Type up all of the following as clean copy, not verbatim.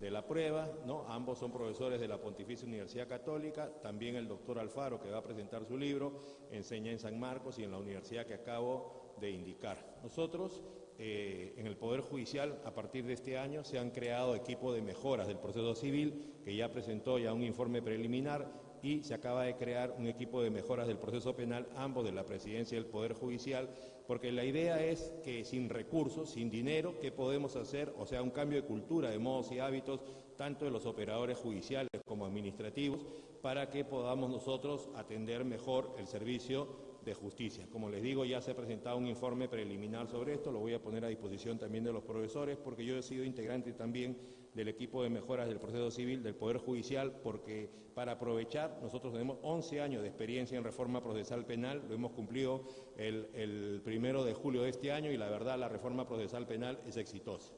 de la prueba, ¿no? Ambos son profesores de la Pontificia Universidad Católica, también el doctor Alfaro, que va a presentar su libro, enseña en San Marcos y en la universidad que acabo de indicar. Nosotros, en el Poder Judicial, a partir de este año, se han creado equipos de mejoras del proceso civil, que ya presentó ya un informe preliminar, y se acaba de crear un equipo de mejoras del proceso penal, ambos de la Presidencia del Poder Judicial, porque la idea es que sin recursos, sin dinero, ¿qué podemos hacer? O sea, un cambio de cultura, de modos y hábitos, tanto de los operadores judiciales como administrativos, para que podamos nosotros atender mejor el servicio de justicia. Como les digo, ya se ha presentado un informe preliminar sobre esto, lo voy a poner a disposición también de los profesores, porque yo he sido integrante también del equipo de mejoras del proceso civil del Poder Judicial, porque para aprovechar, nosotros tenemos 11 años de experiencia en reforma procesal penal, lo hemos cumplido el 1 de julio de este año, y la verdad la reforma procesal penal es exitosa.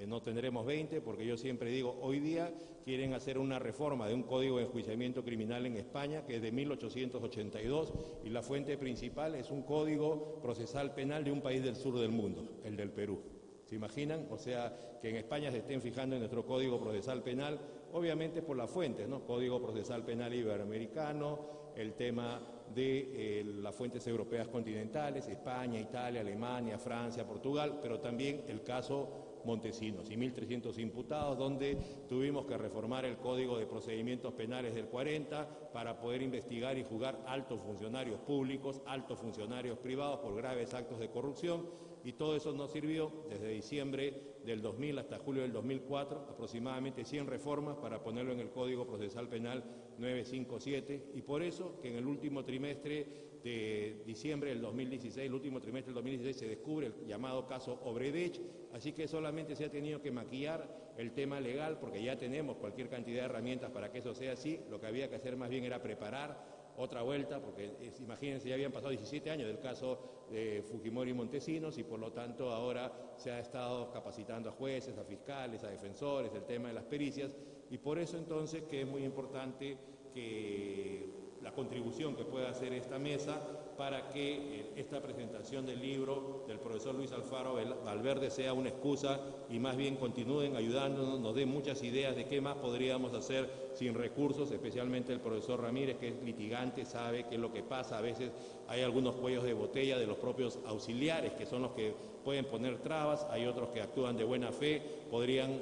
No tendremos 20, porque yo siempre digo, hoy día quieren hacer una reforma de un código de enjuiciamiento criminal en España, que es de 1882, y la fuente principal es un código procesal penal de un país del sur del mundo, el del Perú. ¿Se imaginan? O sea, que en España se estén fijando en nuestro Código Procesal Penal, obviamente por las fuentes, ¿no? Código Procesal Penal Iberoamericano, el tema de las fuentes europeas continentales, España, Italia, Alemania, Francia, Portugal, pero también el caso Montesinos y 1.300 imputados, donde tuvimos que reformar el Código de Procedimientos Penales del 40 para poder investigar y juzgar altos funcionarios públicos, altos funcionarios privados por graves actos de corrupción, y todo eso nos sirvió desde diciembre del 2000 hasta julio del 2004, aproximadamente 100 reformas para ponerlo en el Código Procesal Penal 957, y por eso que en el último trimestre de diciembre del 2016, el último trimestre del 2016, se descubre el llamado caso Obredech, así que solamente se ha tenido que maquillar el tema legal, porque ya tenemos cualquier cantidad de herramientas para que eso sea así. Lo que había que hacer más bien era preparar otra vuelta, porque imagínense, ya habían pasado 17 años del caso de Fujimori y Montesinos, y por lo tanto ahora se ha estado capacitando a jueces, a fiscales, a defensores, el tema de las pericias, y por eso entonces que es muy importante que la contribución que pueda hacer esta mesa para que esta presentación del libro del profesor Luis Alfaro Valverde sea una excusa, y más bien continúen ayudándonos, nos den muchas ideas de qué más podríamos hacer sin recursos, especialmente el profesor Ramírez, que es litigante, sabe qué es lo que pasa. A veces hay algunos cuellos de botella de los propios auxiliares, que son los que pueden poner trabas, hay otros que actúan de buena fe, podrían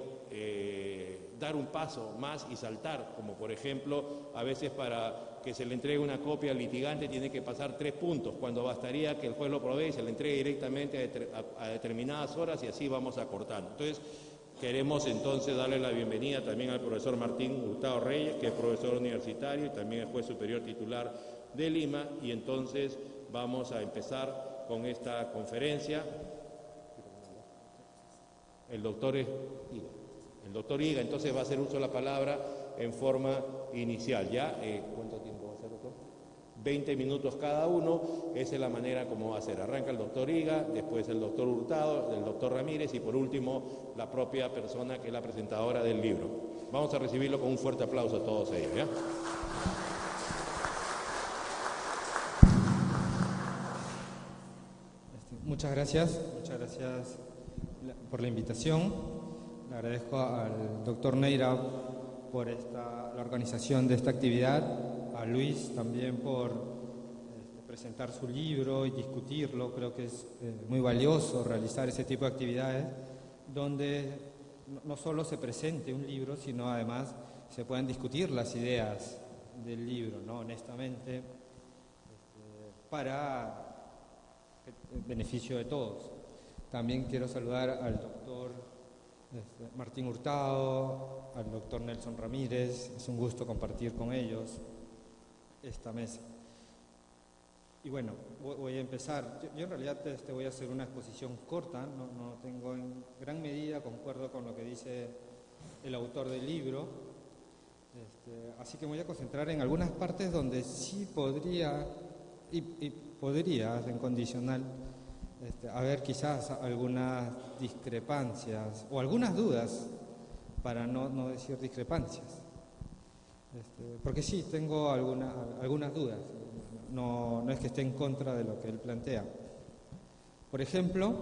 dar un paso más y saltar, como por ejemplo, a veces para que se le entregue una copia al litigante tiene que pasar 3 puntos, cuando bastaría que el juez lo provee y se le entregue directamente a determinadas horas, y así vamos acortando. Entonces, queremos entonces darle la bienvenida también al profesor Martín Hurtado Reyes, que es profesor universitario y también es juez superior titular de Lima, y entonces vamos a empezar con esta conferencia. El doctor Higa, entonces va a hacer uso de la palabra en forma inicial. ¿Ya? ¿Cuánto tiempo va a ser, doctor? 20 minutos cada uno, esa es la manera como va a ser. Arranca el doctor Higa, después el doctor Hurtado, el doctor Ramírez, y por último la propia persona que es la presentadora del libro. Vamos a recibirlo con un fuerte aplauso a todos ellos, ¿ya? Muchas gracias por la invitación. Le agradezco al doctor Neira por la organización de esta actividad, a Luis también por presentar su libro y discutirlo. Creo que es muy valioso realizar ese tipo de actividades donde no solo se presente un libro, sino además se puedan discutir las ideas del libro, ¿no? Honestamente, para el beneficio de todos. También quiero saludar al doctor Martín Hurtado, al doctor Nelson Ramírez. Es un gusto compartir con ellos esta mesa. Y bueno, voy a empezar. Yo en realidad voy a hacer una exposición corta, no tengo, en gran medida concuerdo con lo que dice el autor del libro, así que me voy a concentrar en algunas partes donde sí podría, y podría en condicional, haber quizás algunas discrepancias o algunas dudas, para no decir discrepancias, porque sí tengo algunas dudas. No es que esté en contra de lo que él plantea. Por ejemplo,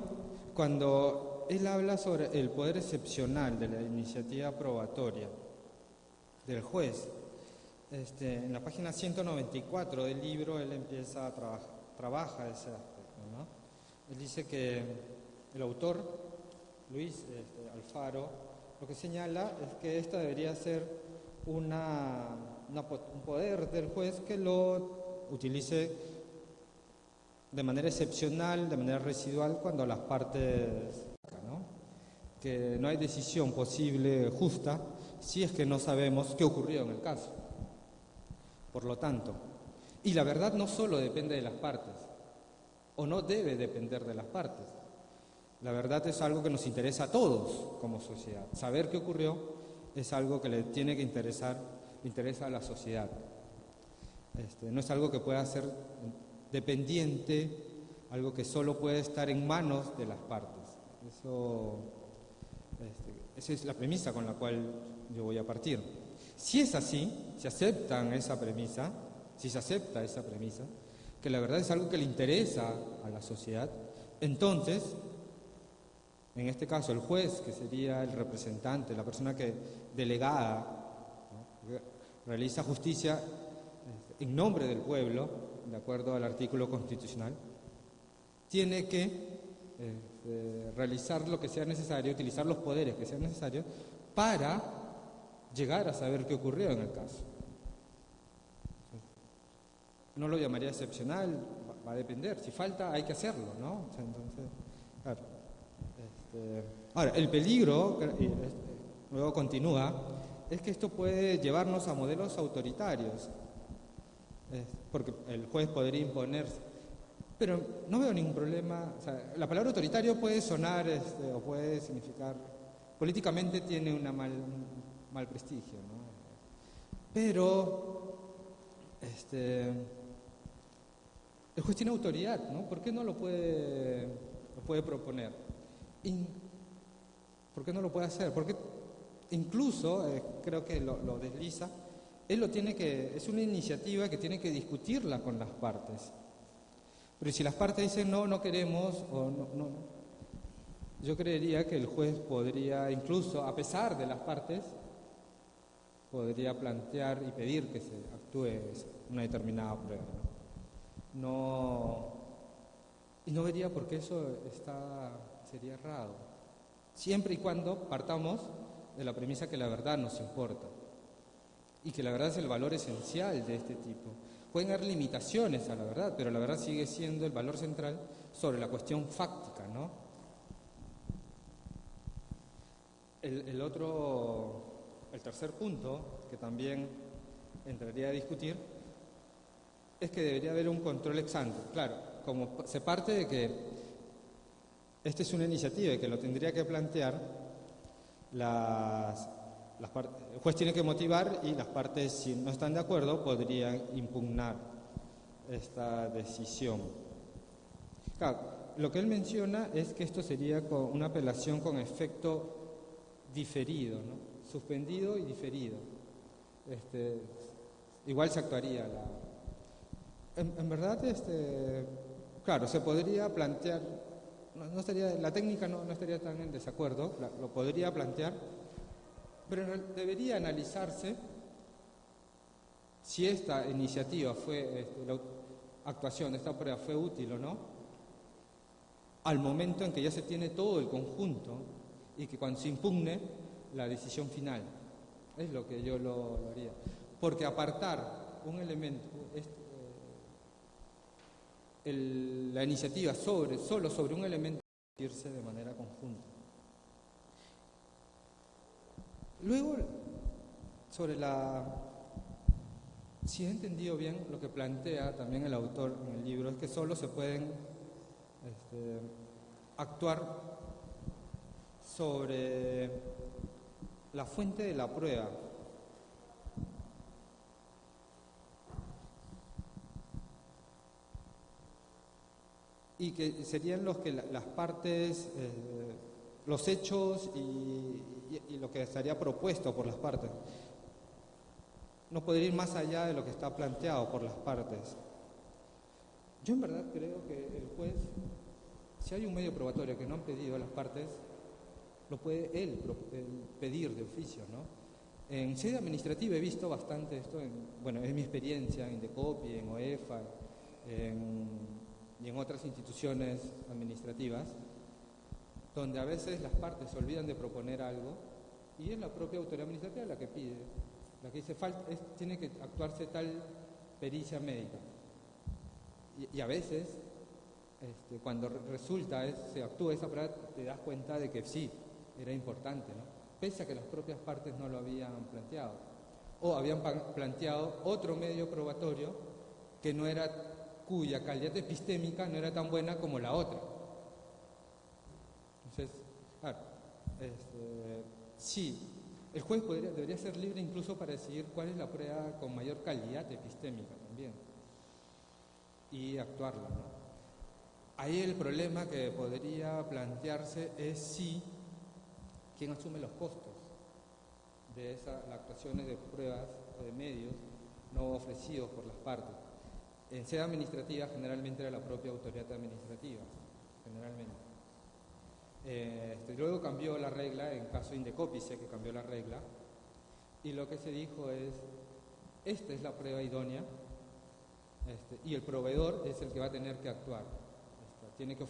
cuando él habla sobre el poder excepcional de la iniciativa probatoria del juez. En la página 194 del libro él empieza a trabaja ese aspecto, ¿no? Él dice que el autor, Luis Alfaro, lo que señala es que esta debería ser un poder del juez que lo utilice de manera excepcional, de manera residual, cuando las partes, ¿no? Que no hay decisión posible justa si es que no sabemos qué ocurrió en el caso. Por lo tanto, y la verdad no solo depende de las partes, o no debe depender de las partes. La verdad es algo que nos interesa a todos como sociedad. Saber qué ocurrió es algo que le tiene que interesa a la sociedad. No es algo que pueda ser dependiente, algo que solo puede estar en manos de las partes. Esa es la premisa con la cual yo voy a partir. Si es así, si se acepta esa premisa, que la verdad es algo que le interesa a la sociedad, entonces, en este caso, el juez, que sería el representante, la persona que delegada, ¿no?, realiza justicia en nombre del pueblo, de acuerdo al artículo constitucional, tiene que realizar lo que sea necesario, utilizar los poderes que sean necesarios para llegar a saber qué ocurrió en el caso. No lo llamaría excepcional, va a depender. Si falta, hay que hacerlo, ¿no? Entonces, claro. Ahora, el peligro, luego continúa, es que esto puede llevarnos a modelos autoritarios, porque el juez podría imponerse. Pero no veo ningún problema. O sea, la palabra autoritario puede sonar o puede significar, políticamente tiene un mal prestigio, ¿no? Pero el juez tiene autoridad, ¿no? ¿Por qué no lo puede proponer? ¿Por qué no lo puede hacer? Porque incluso, creo que lo desliza, es una iniciativa que tiene que discutirla con las partes. Pero si las partes dicen no queremos, o no, yo creería que el juez podría, incluso a pesar de las partes, podría plantear y pedir que se actúe una determinada prueba, ¿no? Y no vería por qué eso sería errado, siempre y cuando partamos de la premisa que la verdad nos importa y que la verdad es el valor esencial de este tipo. Pueden haber limitaciones a la verdad, pero la verdad sigue siendo el valor central sobre la cuestión fáctica, ¿no? El tercer punto, que también entraría a discutir, es que debería haber un control ex ante. Claro, como se parte de que esta es una iniciativa y que lo tendría que plantear el juez tiene que motivar, y las partes, si no están de acuerdo, podrían impugnar esta decisión. Claro, lo que él menciona es que esto sería una apelación con efecto diferido, ¿no? Suspendido y diferido. Igual se actuaría en verdad, claro, se podría plantear, la técnica no estaría tan en desacuerdo, lo podría plantear, pero debería analizarse si esta iniciativa la actuación de esta prueba fue útil o no, al momento en que ya se tiene todo el conjunto y que cuando se impugne la decisión final. Es lo que yo lo haría. Porque apartar un elemento, la iniciativa solo sobre un elemento, irse de manera conjunta. Luego, si he entendido bien, lo que plantea también el autor en el libro es que solo se pueden actuar sobre la fuente de la prueba. Y que serían los que las partes, los hechos y lo que estaría propuesto por las partes. No podría ir más allá de lo que está planteado por las partes. Yo en verdad creo que el juez, si hay un medio probatorio que no han pedido a las partes, lo puede él pedir de oficio, ¿no? En sede administrativa he visto bastante esto, bueno, es mi experiencia en Indecopi, en OEFA y en otras instituciones administrativas, donde a veces las partes se olvidan de proponer algo y es la propia autoridad administrativa la que pide, la que dice, tiene que actuarse tal pericia médica. Y a veces, cuando se actúa esa prueba, te das cuenta de que sí, era importante, ¿no? Pese a que las propias partes no lo habían planteado. O habían planteado otro medio probatorio cuya calidad epistémica no era tan buena como la otra. Entonces, claro, sí, el juez debería ser libre incluso para decidir cuál es la prueba con mayor calidad epistémica también y actuarla, ¿no? Ahí el problema que podría plantearse es quién asume los costos de las actuaciones de pruebas o de medios no ofrecidos por las partes. En sede administrativa generalmente era la propia autoridad administrativa, generalmente. Luego cambió la regla, en caso de Indecopi sé que cambió la regla, y lo que se dijo es, esta es la prueba idónea, y el proveedor es el que va a tener que actuar, tiene que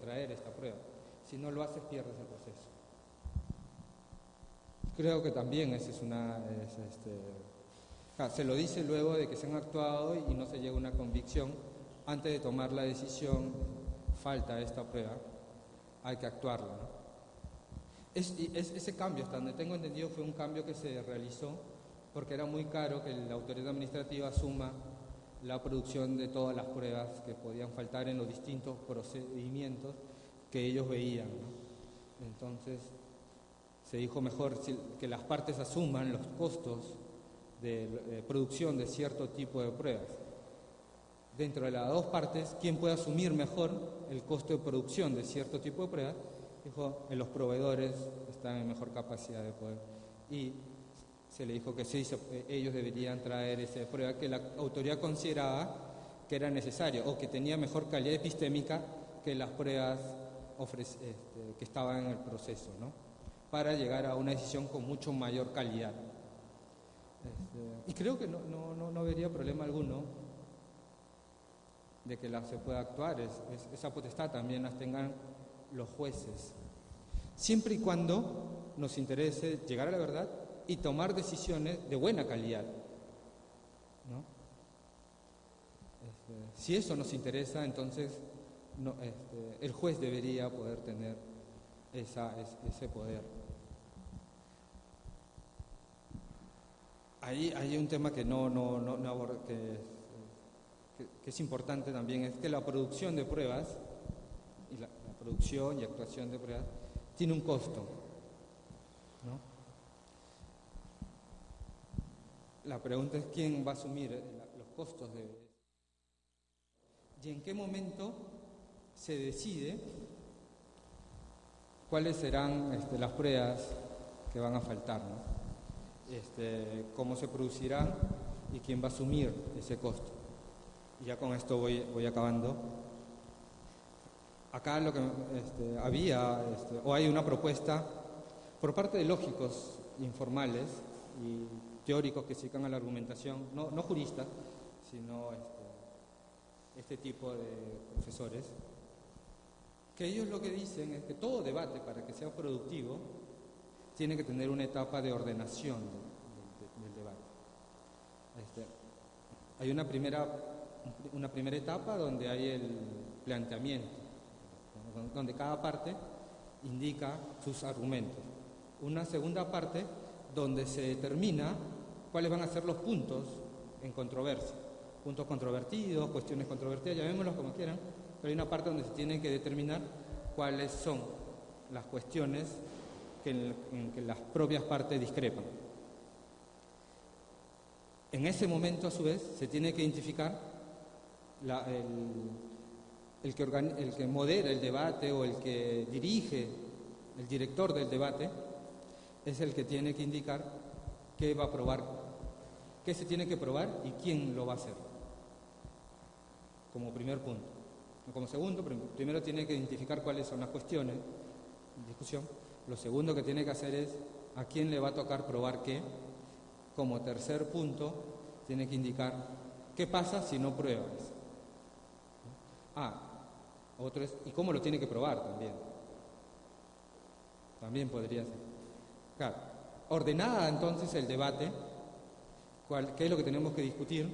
traer esta prueba. Si no lo haces, pierdes el proceso. Creo que también se lo dice luego de que se han actuado y no se llega a una convicción. Antes de tomar la decisión, falta esta prueba, hay que actuarla, ¿no? Ese cambio, hasta donde tengo entendido, fue un cambio que se realizó porque era muy caro que la autoridad administrativa asuma la producción de todas las pruebas que podían faltar en los distintos procedimientos que ellos veían, ¿no? Entonces, se dijo mejor que las partes asuman los costos de producción de cierto tipo de pruebas. Dentro de las dos partes, ¿quién puede asumir mejor el costo de producción de cierto tipo de pruebas? Dijo, los proveedores están en mejor capacidad de poder. Y se le dijo que sí, ellos deberían traer esa prueba que la autoridad consideraba que era necesario o que tenía mejor calidad epistémica que las pruebas que estaban en el proceso, ¿no? Para llegar a una decisión con mucho mayor calidad. Y creo que no habría problema alguno de que se pueda actuar, esa potestad también las tengan los jueces, siempre y cuando nos interese llegar a la verdad y tomar decisiones de buena calidad, ¿no? Si eso nos interesa, entonces el juez debería poder tener ese poder. Ahí hay un tema que no abordo, que es importante también, es que la producción de pruebas y la producción y actuación de pruebas tiene un costo, ¿no? La pregunta es quién va a asumir los costos de eso y en qué momento se decide cuáles serán las pruebas que van a faltar, ¿no? Cómo se producirán y quién va a asumir ese costo. Y ya con esto voy acabando. Acá lo que hay una propuesta por parte de lógicos informales y teóricos que se dedican a la argumentación, no juristas, sino este tipo de profesores, que ellos lo que dicen es que todo debate, para que sea productivo, tiene que tener una etapa de ordenación del debate. Hay una primera etapa donde hay el planteamiento, donde cada parte indica sus argumentos. Una segunda parte donde se determina cuáles van a ser los puntos en controversia. Puntos controvertidos, cuestiones controvertidas, llamémoslos como quieran, pero hay una parte donde se tiene que determinar cuáles son las cuestiones en que las propias partes discrepan. En ese momento, a su vez, se tiene que identificar el que modera el debate o el que dirige, el director del debate, es el que tiene que indicar qué va a probar, qué se tiene que probar y quién lo va a hacer. Como primer punto. Como segundo, primero tiene que identificar cuáles son las cuestiones en discusión Lo segundo que tiene que hacer es a quién le va a tocar probar qué. Como tercer punto, tiene que indicar qué pasa si no pruebas. Otro es, ¿y cómo lo tiene que probar también? También podría ser. Claro, ordenada entonces el debate, qué es lo que tenemos que discutir,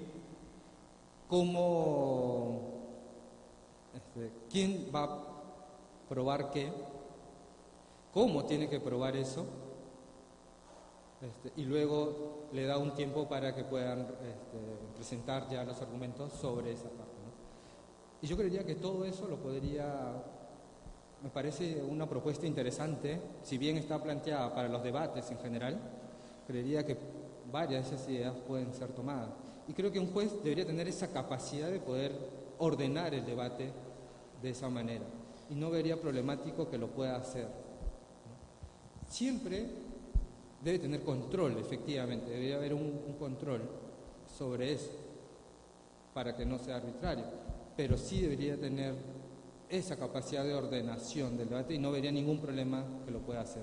quién va a probar qué, cómo tiene que probar eso, y luego le da un tiempo para que puedan presentar ya los argumentos sobre esa parte, ¿no? Y yo creería que todo eso me parece una propuesta interesante, si bien está planteada para los debates en general, creería que varias de esas ideas pueden ser tomadas. Y creo que un juez debería tener esa capacidad de poder ordenar el debate de esa manera. Y no vería problemático que lo pueda hacer, ¿no? Siempre debe tener control, efectivamente, debería haber un control sobre eso, para que no sea arbitrario, pero sí debería tener esa capacidad de ordenación del debate y no vería ningún problema que lo pueda hacer.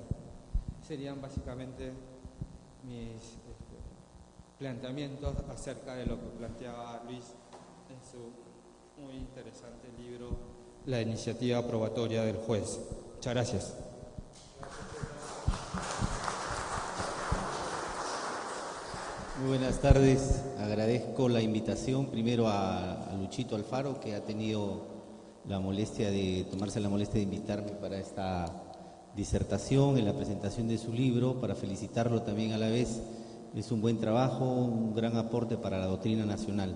Serían básicamente mis planteamientos acerca de lo que planteaba Luis en su muy interesante libro La iniciativa probatoria del juez. Muchas gracias. Muy buenas tardes, agradezco la invitación primero a Luchito Alfaro, que ha tenido tomarse la molestia de invitarme para esta disertación en la presentación de su libro, para felicitarlo también a la vez. Es un buen trabajo, un gran aporte para la doctrina nacional.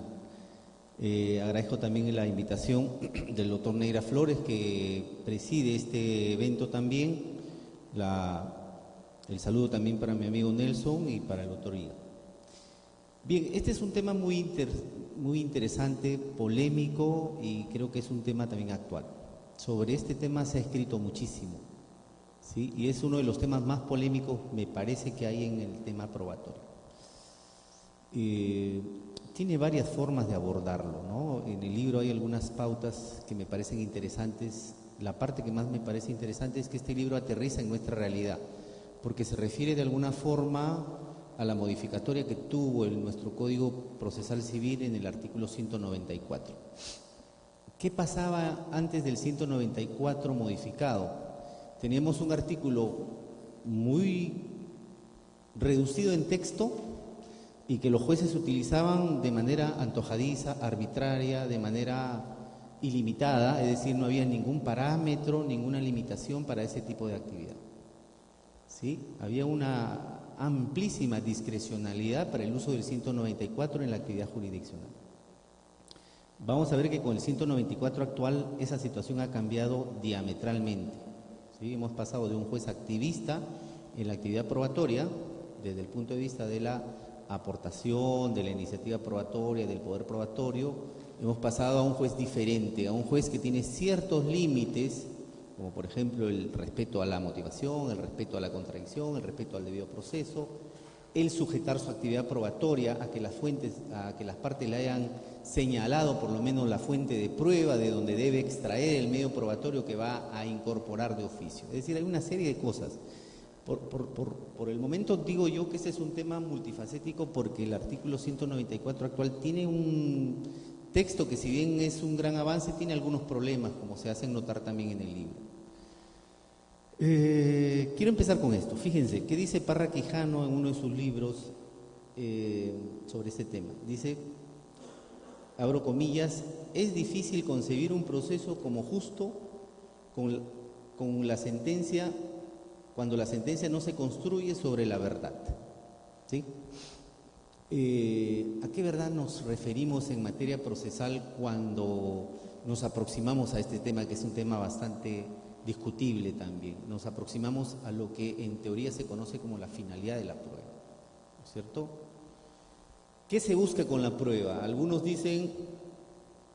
Agradezco también la invitación del doctor Neira Flores, que preside este evento también. El saludo también para mi amigo Nelson y para el doctor Iga. Bien, este es un tema muy interesante, polémico, y creo que es un tema también actual. Sobre este tema se ha escrito muchísimo, ¿sí? Y es uno de los temas más polémicos, me parece, que hay en el tema probatorio. Tiene varias formas de abordarlo, ¿no? En el libro hay algunas pautas que me parecen interesantes. La parte que más me parece interesante es que este libro aterriza en nuestra realidad, porque se refiere de alguna forma a la modificatoria que tuvo nuestro Código Procesal Civil en el artículo 194. ¿Qué pasaba antes del 194 modificado? Teníamos un artículo muy reducido en texto y que los jueces utilizaban de manera antojadiza, arbitraria, de manera ilimitada, es decir, no había ningún parámetro, ninguna limitación para ese tipo de actividad. ¿Sí? Había una amplísima discrecionalidad para el uso del 194 en la actividad jurisdiccional. Vamos a ver que con el 194 actual esa situación ha cambiado diametralmente, ¿sí? Hemos pasado de un juez activista en la actividad probatoria, desde el punto de vista de la aportación, de la iniciativa probatoria, del poder probatorio, hemos pasado a un juez diferente, a un juez que tiene ciertos límites, como por ejemplo el respeto a la motivación, el respeto a la contradicción, el respeto al debido proceso, el sujetar su actividad probatoria a que las partes le hayan señalado por lo menos la fuente de prueba de donde debe extraer el medio probatorio que va a incorporar de oficio. Es decir, hay una serie de cosas. Por el momento digo yo que ese es un tema multifacético, porque el artículo 194 actual tiene un texto que, si bien es un gran avance, tiene algunos problemas, como se hacen notar también en el libro. Quiero empezar con esto. Fíjense, ¿qué dice Parra Quijano en uno de sus libros sobre este tema? Dice, abro comillas, es difícil concebir un proceso como justo con la sentencia, cuando la sentencia no se construye sobre la verdad. ¿Sí? ¿A qué verdad nos referimos en materia procesal cuando nos aproximamos a este tema, que es un tema bastante discutible también? Nos aproximamos a lo que en teoría se conoce como la finalidad de la prueba, ¿no es cierto? ¿Qué se busca con la prueba? Algunos dicen,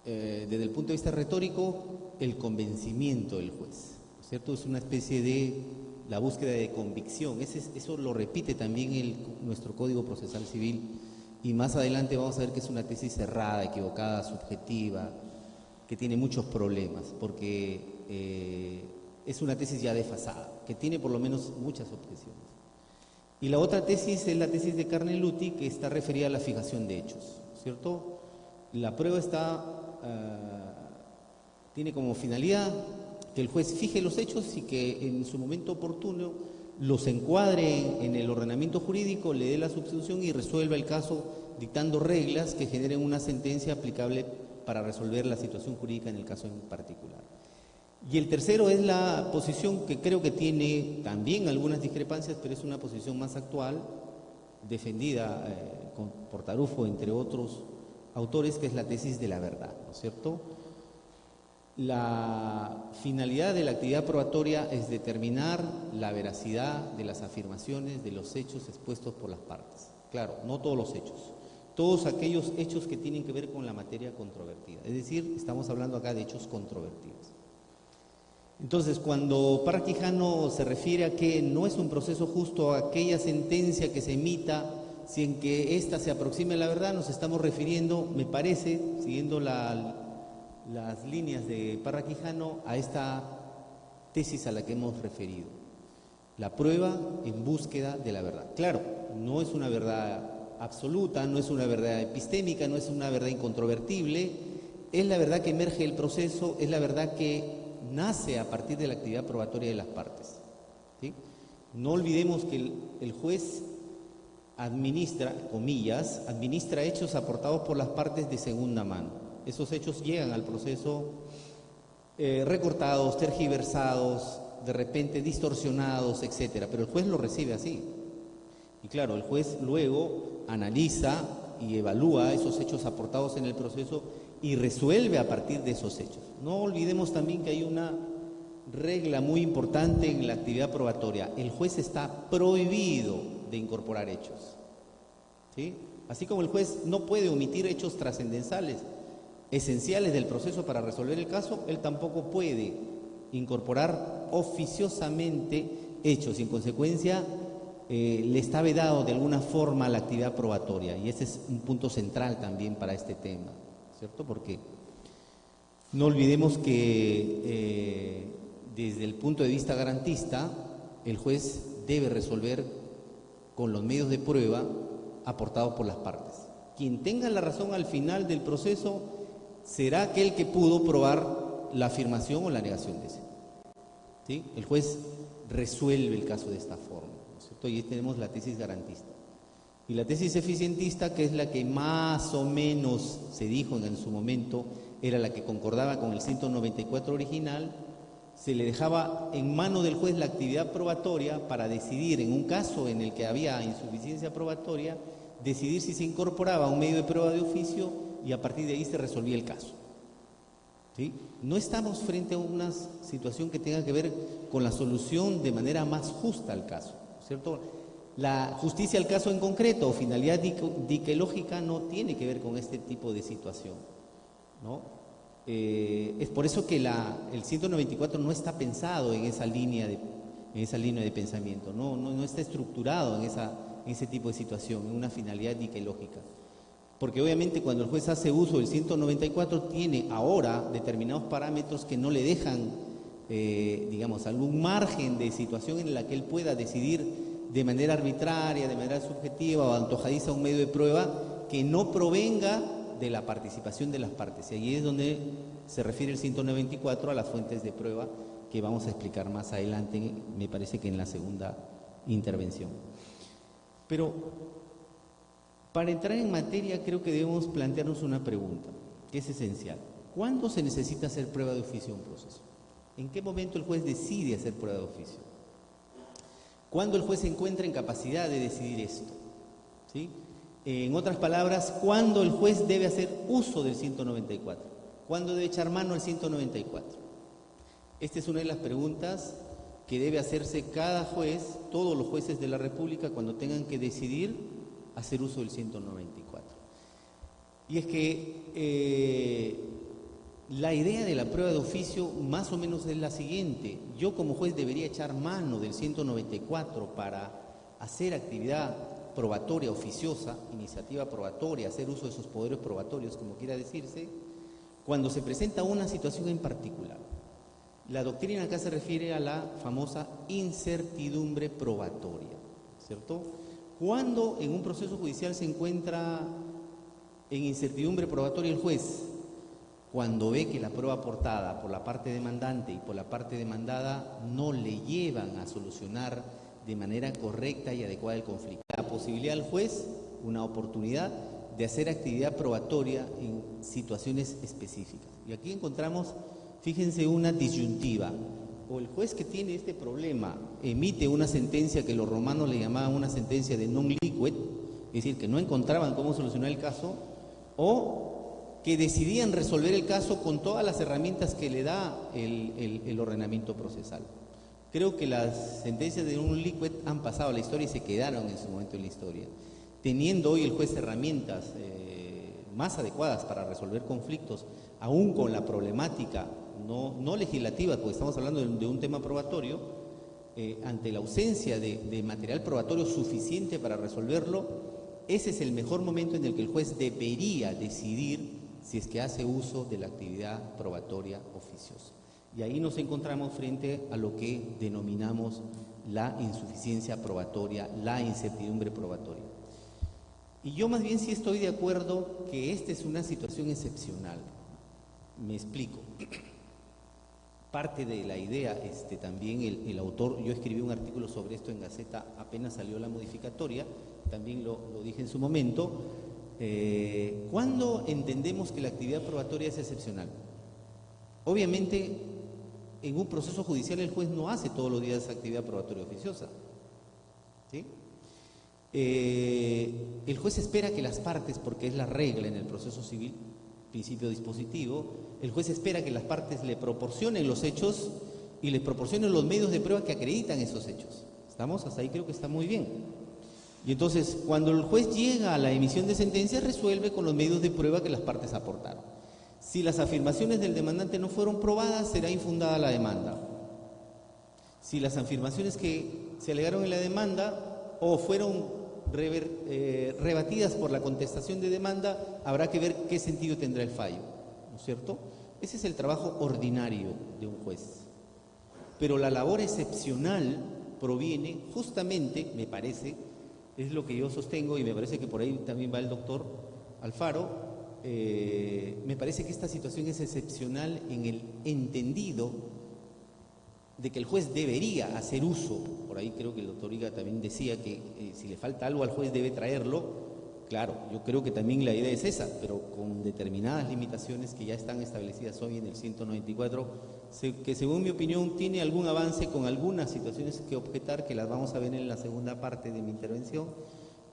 desde el punto de vista retórico, el convencimiento del juez, ¿no es cierto? Es una especie de la búsqueda de convicción. Eso lo repite también nuestro Código Procesal Civil, y más adelante vamos a ver que es una tesis cerrada, equivocada, subjetiva, que tiene muchos problemas, porque es una tesis ya desfasada, que tiene por lo menos muchas objeciones. Y la otra tesis es la tesis de Carneluti, que está referida a la fijación de hechos, ¿cierto? La prueba tiene como finalidad que el juez fije los hechos y que en su momento oportuno los encuadre en el ordenamiento jurídico, le dé la substitución y resuelva el caso dictando reglas que generen una sentencia aplicable para resolver la situación jurídica en el caso en particular. Y el tercero es la posición que creo que tiene también algunas discrepancias, pero es una posición más actual, defendida por Tarufo, entre otros autores, que es la tesis de la verdad, ¿no es cierto? La finalidad de la actividad probatoria es determinar la veracidad de las afirmaciones, de los hechos expuestos por las partes. Claro, no todos los hechos, todos aquellos hechos que tienen que ver con la materia controvertida. Es decir, estamos hablando acá de hechos controvertidos. Entonces, cuando Parra Quijano se refiere a que no es un proceso justo aquella sentencia que se emita sin que ésta se aproxime a la verdad, nos estamos refiriendo, me parece, siguiendo las líneas de Parra Quijano, a esta tesis a la que hemos referido. La prueba en búsqueda de la verdad. Claro, no es una verdad absoluta, no es una verdad epistémica, no es una verdad incontrovertible, es la verdad que emerge del proceso, es la verdad que nace a partir de la actividad probatoria de las partes, ¿sí? No olvidemos que el juez administra, comillas, administra hechos aportados por las partes de segunda mano. Esos hechos llegan al proceso recortados, tergiversados, de repente distorsionados, etcétera, pero el juez lo recibe así. Y claro, el juez luego analiza y evalúa esos hechos aportados en el proceso y resuelve a partir de esos hechos. No olvidemos también que hay una regla muy importante en la actividad probatoria. El juez está prohibido de incorporar hechos, ¿sí? Así como el juez no puede omitir hechos trascendentales, esenciales del proceso para resolver el caso, él tampoco puede incorporar oficiosamente hechos y en consecuencia le está vedado de alguna forma la actividad probatoria, y ese es un punto central también para este tema, ¿cierto? Porque no olvidemos que desde el punto de vista garantista, el juez debe resolver con los medios de prueba aportados por las partes. Quien tenga la razón al final del proceso será aquel que pudo probar la afirmación o la negación de ese, ¿sí? El juez resuelve el caso de esta forma, ¿no es cierto? Y ahí tenemos la tesis garantista. Y la tesis eficientista, que es la que más o menos se dijo en su momento, era la que concordaba con el 194 original, se le dejaba en mano del juez la actividad probatoria para decidir, en un caso en el que había insuficiencia probatoria, decidir si se incorporaba un medio de prueba de oficio y a partir de ahí se resolvía el caso, ¿sí? No estamos frente a una situación que tenga que ver con la solución de manera más justa al caso, ¿cierto? La justicia al caso en concreto o finalidad diquelógica no tiene que ver con este tipo de situación, ¿no? Es por eso que el 194 no está pensado en esa línea de pensamiento, no está estructurado en ese tipo de situación, en una finalidad diquelógica. Porque obviamente cuando el juez hace uso del 194 tiene ahora determinados parámetros que no le dejan, digamos, algún margen de situación en la que él pueda decidir de manera arbitraria, de manera subjetiva o antojadiza un medio de prueba que no provenga de la participación de las partes. Y ahí es donde se refiere el 194 a las fuentes de prueba que vamos a explicar más adelante, me parece que en la segunda intervención. Pero para entrar en materia creo que debemos plantearnos una pregunta que es esencial. ¿Cuándo se necesita hacer prueba de oficio en un proceso? ¿En qué momento el juez decide hacer prueba de oficio? ¿Cuándo el juez se encuentra en capacidad de decidir esto? ¿Sí? En otras palabras, ¿cuándo el juez debe hacer uso del 194? ¿Cuándo debe echar mano al 194? Esta es una de las preguntas que debe hacerse cada juez, todos los jueces de la República, cuando tengan que decidir hacer uso del 194. Y es que la idea de la prueba de oficio más o menos es la siguiente. Yo como juez debería echar mano del 194 para hacer actividad probatoria oficiosa, iniciativa probatoria, hacer uso de esos poderes probatorios, como quiera decirse, cuando se presenta una situación en particular. La doctrina acá se refiere a la famosa incertidumbre probatoria, ¿cierto? Cuando en un proceso judicial se encuentra en incertidumbre probatoria el juez, cuando ve que la prueba aportada por la parte demandante y por la parte demandada no le llevan a solucionar de manera correcta y adecuada el conflicto. La posibilidad al juez, una oportunidad de hacer actividad probatoria en situaciones específicas. Y aquí encontramos, fíjense, una disyuntiva. O el juez que tiene este problema emite una sentencia que los romanos le llamaban una sentencia de non liquid, es decir, que no encontraban cómo solucionar el caso, o que decidían resolver el caso con todas las herramientas que le da el ordenamiento procesal. Creo que las sentencias de non liquid han pasado a la historia y se quedaron en su momento en la historia. Teniendo hoy el juez herramientas más adecuadas para resolver conflictos, aún con la problemática no legislativa, porque estamos hablando de un tema probatorio, ante la ausencia de material probatorio suficiente para resolverlo, ese es el mejor momento en el que el juez debería decidir si es que hace uso de la actividad probatoria oficiosa. Y ahí nos encontramos frente a lo que denominamos la insuficiencia probatoria, la incertidumbre probatoria. Y yo más bien sí estoy de acuerdo que esta es una situación excepcional. Me explico. Parte de la idea, también el autor, yo escribí un artículo sobre esto en Gaceta, apenas salió la modificatoria, también lo dije en su momento. ¿Cuándo entendemos que la actividad probatoria es excepcional? Obviamente, en un proceso judicial el juez no hace todos los días actividad probatoria oficiosa, ¿sí? El juez espera que las partes, porque es la regla en el proceso civil, principio dispositivo, el juez espera que las partes le proporcionen los hechos y le proporcionen los medios de prueba que acreditan esos hechos. ¿Estamos? Hasta ahí creo que está muy bien. Y entonces, cuando el juez llega a la emisión de sentencia, resuelve con los medios de prueba que las partes aportaron. Si las afirmaciones del demandante no fueron probadas, será infundada la demanda. Si las afirmaciones que se alegaron en la demanda o fueron rebatidas por la contestación de demanda, habrá que ver qué sentido tendrá el fallo, ¿no es cierto? Ese es el trabajo ordinario de un juez. Pero la labor excepcional proviene justamente, me parece, es lo que yo sostengo y me parece que por ahí también va el doctor Alfaro, me parece que esta situación es excepcional en el entendido de que el juez debería hacer uso, por ahí creo que el doctor Higa también decía que si le falta algo al juez debe traerlo. Claro, yo creo que también la idea es esa, pero con determinadas limitaciones que ya están establecidas hoy en el 194, que según mi opinión tiene algún avance con algunas situaciones que objetar, que las vamos a ver en la segunda parte de mi intervención,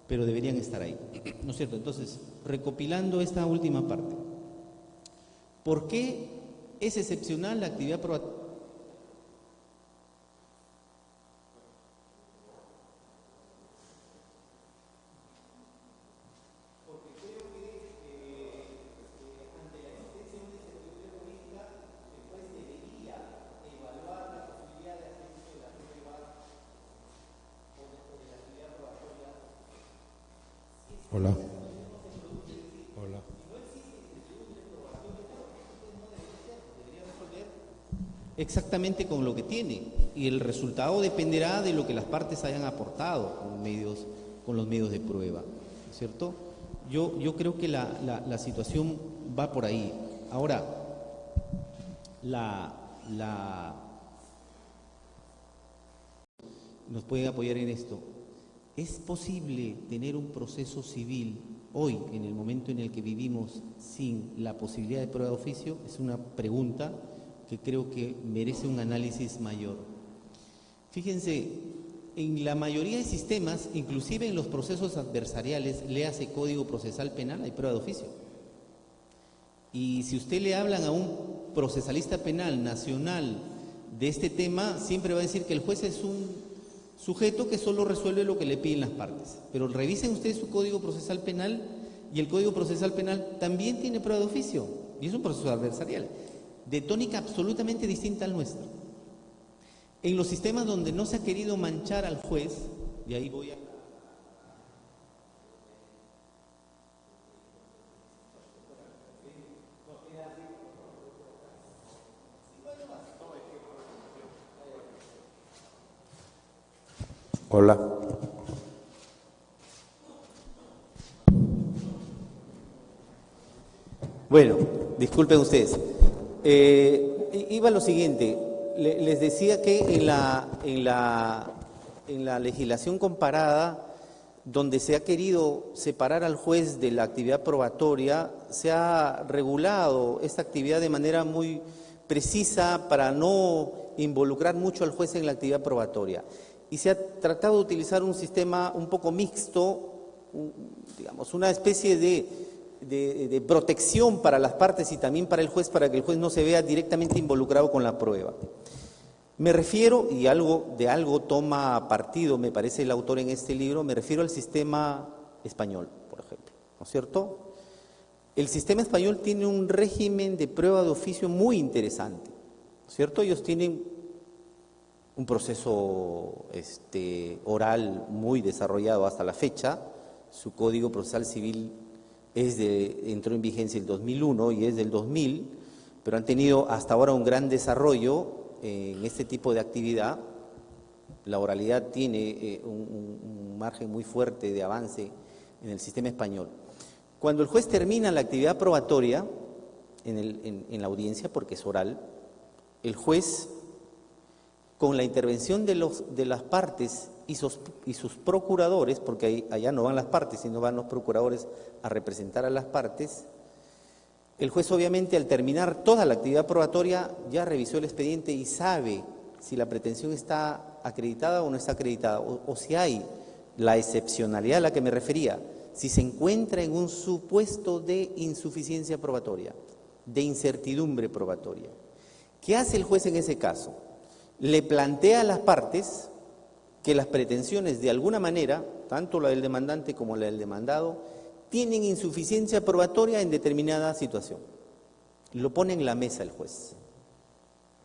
pero deberían estar ahí, ¿no es cierto? Entonces, recopilando esta última parte, ¿por qué es excepcional la actividad probatoria? Hola. Hola. Exactamente con lo que tiene, y el resultado dependerá de lo que las partes hayan aportado con los medios de prueba, ¿cierto? Yo creo que la situación va por ahí. Ahora, nos pueden apoyar en esto. ¿Es posible tener un proceso civil hoy, en el momento en el que vivimos, sin la posibilidad de prueba de oficio? Es una pregunta que creo que merece un análisis mayor. Fíjense, en la mayoría de sistemas, inclusive en los procesos adversariales, léase Código Procesal Penal, hay prueba de oficio. Y si usted le hablan a un procesalista penal nacional de este tema, siempre va a decir que el juez es un sujeto que solo resuelve lo que le piden las partes. Pero revisen ustedes su Código Procesal Penal y el Código Procesal Penal también tiene prueba de oficio y es un proceso adversarial de tónica absolutamente distinta al nuestro. En los sistemas donde no se ha querido manchar al juez, y ahí voy a... Hola. Bueno, disculpen ustedes. Iba a lo siguiente. Les decía que en la legislación comparada, donde se ha querido separar al juez de la actividad probatoria, se ha regulado esta actividad de manera muy precisa para no involucrar mucho al juez en la actividad probatoria. Y se ha tratado de utilizar un sistema un poco mixto, digamos, una especie de protección para las partes y también para el juez, para que el juez no se vea directamente involucrado con la prueba. Me refiero, y de algo toma partido, me parece el autor en este libro, me refiero al sistema español, por ejemplo, ¿no es cierto? El sistema español tiene un régimen de prueba de oficio muy interesante, ¿no es cierto? Ellos tienen un proceso oral muy desarrollado hasta la fecha. Su Código Procesal Civil entró en vigencia el 2001 y es del 2000, pero han tenido hasta ahora un gran desarrollo en este tipo de actividad. La oralidad tiene un margen muy fuerte de avance en el sistema español. Cuando el juez termina la actividad probatoria en la audiencia, porque es oral, el juez, con la intervención de las partes y sus procuradores, porque allá no van las partes, sino van los procuradores a representar a las partes, el juez obviamente al terminar toda la actividad probatoria ya revisó el expediente y sabe si la pretensión está acreditada o no está acreditada, o si hay la excepcionalidad a la que me refería, si se encuentra en un supuesto de insuficiencia probatoria, de incertidumbre probatoria. ¿Qué hace el juez en ese caso? Le plantea a las partes que las pretensiones de alguna manera, tanto la del demandante como la del demandado, tienen insuficiencia probatoria en determinada situación. Lo pone en la mesa el juez,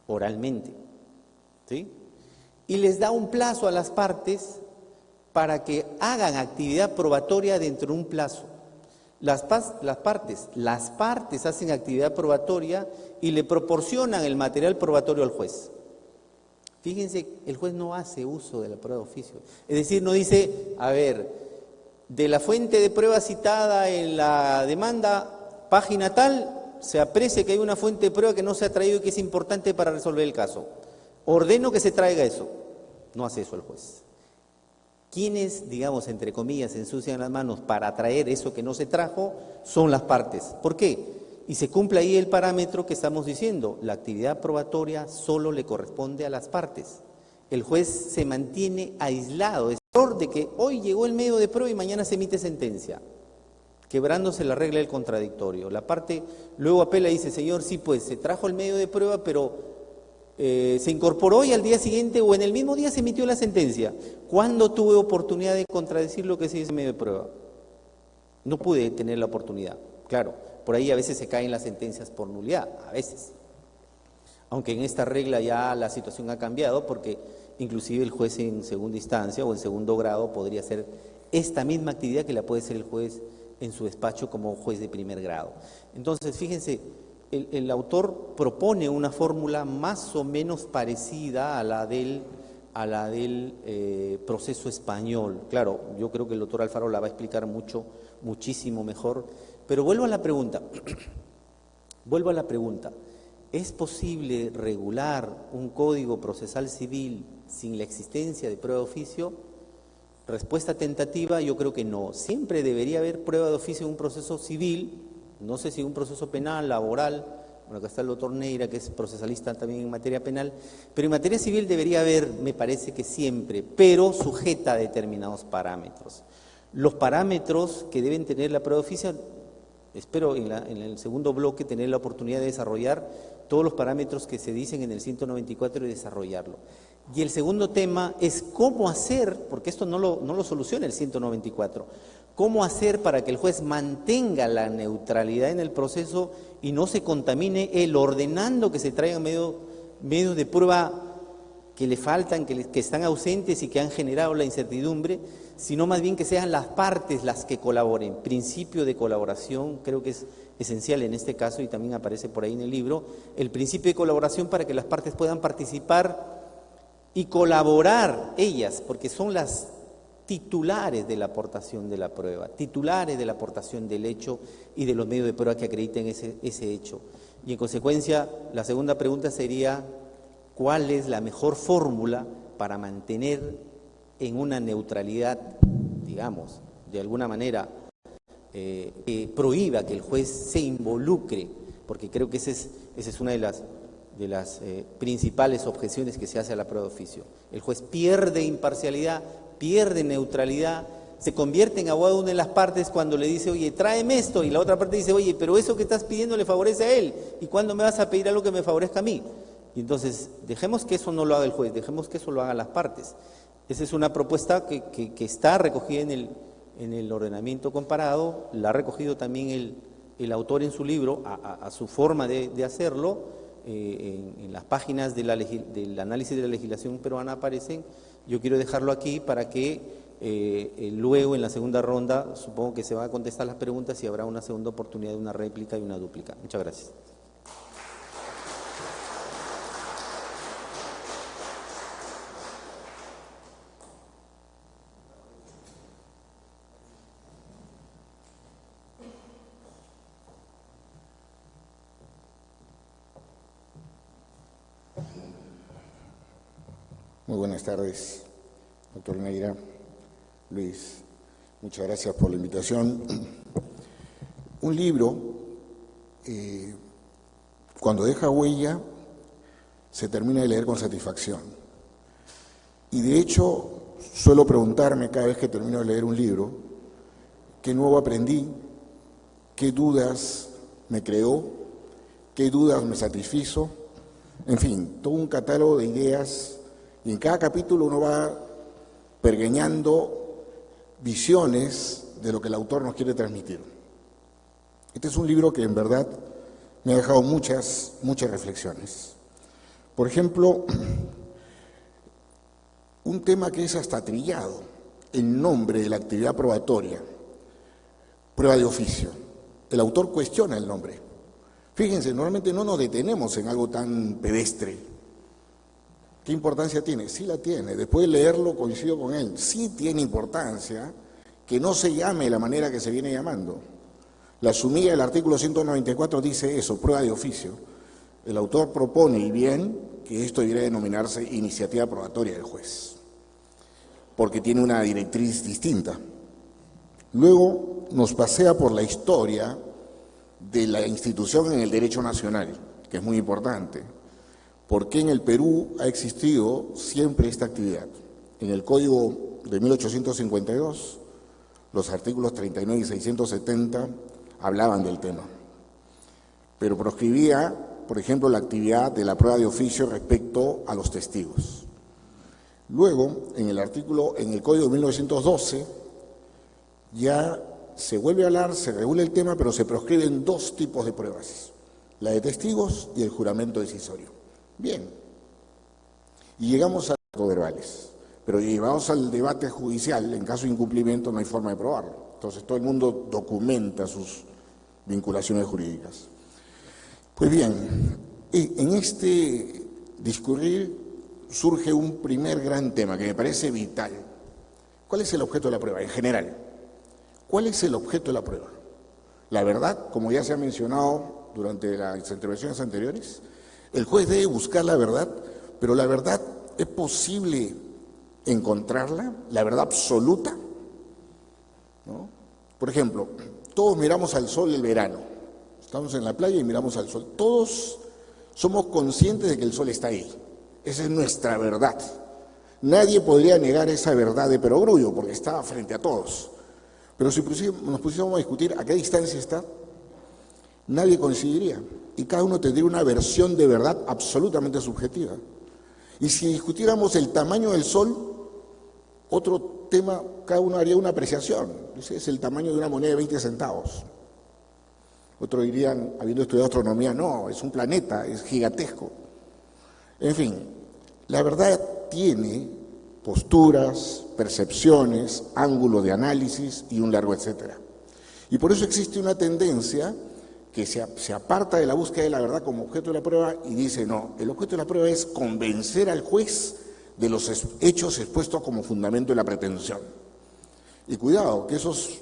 oralmente, ¿sí? Y les da un plazo a las partes para que hagan actividad probatoria dentro de un plazo. Las partes hacen actividad probatoria y le proporcionan el material probatorio al juez. Fíjense, el juez no hace uso de la prueba de oficio. Es decir, no dice, a ver, de la fuente de prueba citada en la demanda, página tal, se aprecia que hay una fuente de prueba que no se ha traído y que es importante para resolver el caso. Ordeno que se traiga eso. No hace eso el juez. Quienes, digamos, entre comillas, se ensucian las manos para traer eso que no se trajo, son las partes. ¿Por qué? Y se cumple ahí el parámetro que estamos diciendo, la actividad probatoria solo le corresponde a las partes. El juez se mantiene aislado, es error de que hoy llegó el medio de prueba y mañana se emite sentencia, quebrándose la regla del contradictorio. La parte luego apela y dice, señor, sí, pues se trajo el medio de prueba, pero se incorporó y al día siguiente o en el mismo día se emitió la sentencia. ¿Cuándo tuve oportunidad de contradecir lo que se dice en medio de prueba? No pude tener la oportunidad, claro. Por ahí a veces se caen las sentencias por nulidad, a veces. Aunque en esta regla ya la situación ha cambiado, porque inclusive el juez en segunda instancia o en segundo grado podría hacer esta misma actividad que la puede hacer el juez en su despacho como juez de primer grado. Entonces, fíjense, el autor propone una fórmula más o menos parecida a la del proceso español. Claro, yo creo que el doctor Alfaro la va a explicar muchísimo mejor. Pero vuelvo a la pregunta, ¿es posible regular un código procesal civil sin la existencia de prueba de oficio? Respuesta tentativa, yo creo que no. Siempre debería haber prueba de oficio en un proceso civil, no sé si un proceso penal, laboral, bueno, acá está el doctor Neira, que es procesalista también en materia penal, pero en materia civil debería haber, me parece que siempre, pero sujeta a determinados parámetros. Los parámetros que deben tener la prueba de oficio, espero en el segundo bloque tener la oportunidad de desarrollar todos los parámetros que se dicen en el 194 y desarrollarlo. Y el segundo tema es cómo hacer, porque esto no lo soluciona el 194, cómo hacer para que el juez mantenga la neutralidad en el proceso y no se contamine él ordenando que se traigan medios de prueba que le faltan, que están ausentes y que han generado la incertidumbre, sino más bien que sean las partes las que colaboren. Principio de colaboración creo que es esencial en este caso y también aparece por ahí en el libro, el principio de colaboración para que las partes puedan participar y colaborar ellas, porque son las titulares de la aportación de la prueba, titulares de la aportación del hecho y de los medios de prueba que acrediten ese hecho. Y en consecuencia, la segunda pregunta sería, ¿cuál es la mejor fórmula para mantener en una neutralidad, digamos, de alguna manera, que prohíba que el juez se involucre? Porque creo que esa es una de las principales objeciones que se hace a la prueba de oficio. El juez pierde imparcialidad, pierde neutralidad, se convierte en abogado de una de las partes cuando le dice, oye, tráeme esto, y la otra parte dice, oye, pero eso que estás pidiendo le favorece a él, ¿y cuándo me vas a pedir algo que me favorezca a mí? Y entonces, dejemos que eso no lo haga el juez, dejemos que eso lo hagan las partes. Esa es una propuesta que está recogida en el ordenamiento comparado, la ha recogido también el autor en su libro, a su forma de hacerlo, en las páginas del análisis de la legislación peruana aparecen. Yo quiero dejarlo aquí para que luego en la segunda ronda supongo que se van a contestar las preguntas y habrá una segunda oportunidad de una réplica y una dúplica. Muchas gracias. Muy buenas tardes, doctor Neira, Luis, muchas gracias por la invitación. Un libro, cuando deja huella, se termina de leer con satisfacción. Y de hecho, suelo preguntarme cada vez que termino de leer un libro, ¿qué nuevo aprendí? ¿Qué dudas me creó? ¿Qué dudas me satisfizo? En fin, todo un catálogo de ideas. Y en cada capítulo uno va pergeñando visiones de lo que el autor nos quiere transmitir. Este es un libro que en verdad me ha dejado muchas reflexiones. Por ejemplo, un tema que es hasta trillado, el nombre de la actividad probatoria, prueba de oficio. El autor cuestiona el nombre. Fíjense, normalmente no nos detenemos en algo tan pedestre. ¿Qué importancia tiene? Sí la tiene. Después de leerlo coincido con él. Sí tiene importancia que no se llame de la manera que se viene llamando. La sumilla del artículo 194 dice eso, prueba de oficio. El autor propone, y bien, que esto debería denominarse iniciativa probatoria del juez, porque tiene una directriz distinta. Luego nos pasea por la historia de la institución en el derecho nacional, que es muy importante. ¿Por qué en el Perú ha existido siempre esta actividad? En el Código de 1852, los artículos 39 y 670 hablaban del tema, pero proscribía, por ejemplo, la actividad de la prueba de oficio respecto a los testigos. Luego, en el Código de 1912, ya se vuelve a hablar, se regula el tema, pero se proscriben dos tipos de pruebas, la de testigos y el juramento decisorio. Bien, y llegamos a los verbales, pero llevados al debate judicial, en caso de incumplimiento no hay forma de probarlo. Entonces todo el mundo documenta sus vinculaciones jurídicas. Pues bien, en este discurrir surge un primer gran tema que me parece vital. ¿Cuál es el objeto de la prueba en general? ¿Cuál es el objeto de la prueba? La verdad, como ya se ha mencionado durante las intervenciones anteriores, el juez debe buscar la verdad, pero la verdad, ¿es posible encontrarla? ¿La verdad absoluta? ¿No? Por ejemplo, todos miramos al sol el verano. Estamos en la playa y miramos al sol. Todos somos conscientes de que el sol está ahí. Esa es nuestra verdad. Nadie podría negar esa verdad de perogrullo, porque está frente a todos. Pero si nos pusiéramos a discutir a qué distancia está, nadie coincidiría. Y cada uno tendría una versión de verdad absolutamente subjetiva. Y si discutiéramos el tamaño del Sol, otro tema, cada uno haría una apreciación. Es el tamaño de una moneda de 20 centavos. Otros dirían, habiendo estudiado astronomía, no, es un planeta, es gigantesco. En fin, la verdad tiene posturas, percepciones, ángulos de análisis y un largo etcétera. Y por eso existe una tendencia que se aparta de la búsqueda de la verdad como objeto de la prueba y dice, no, el objeto de la prueba es convencer al juez de los hechos expuestos como fundamento de la pretensión. Y cuidado, que esos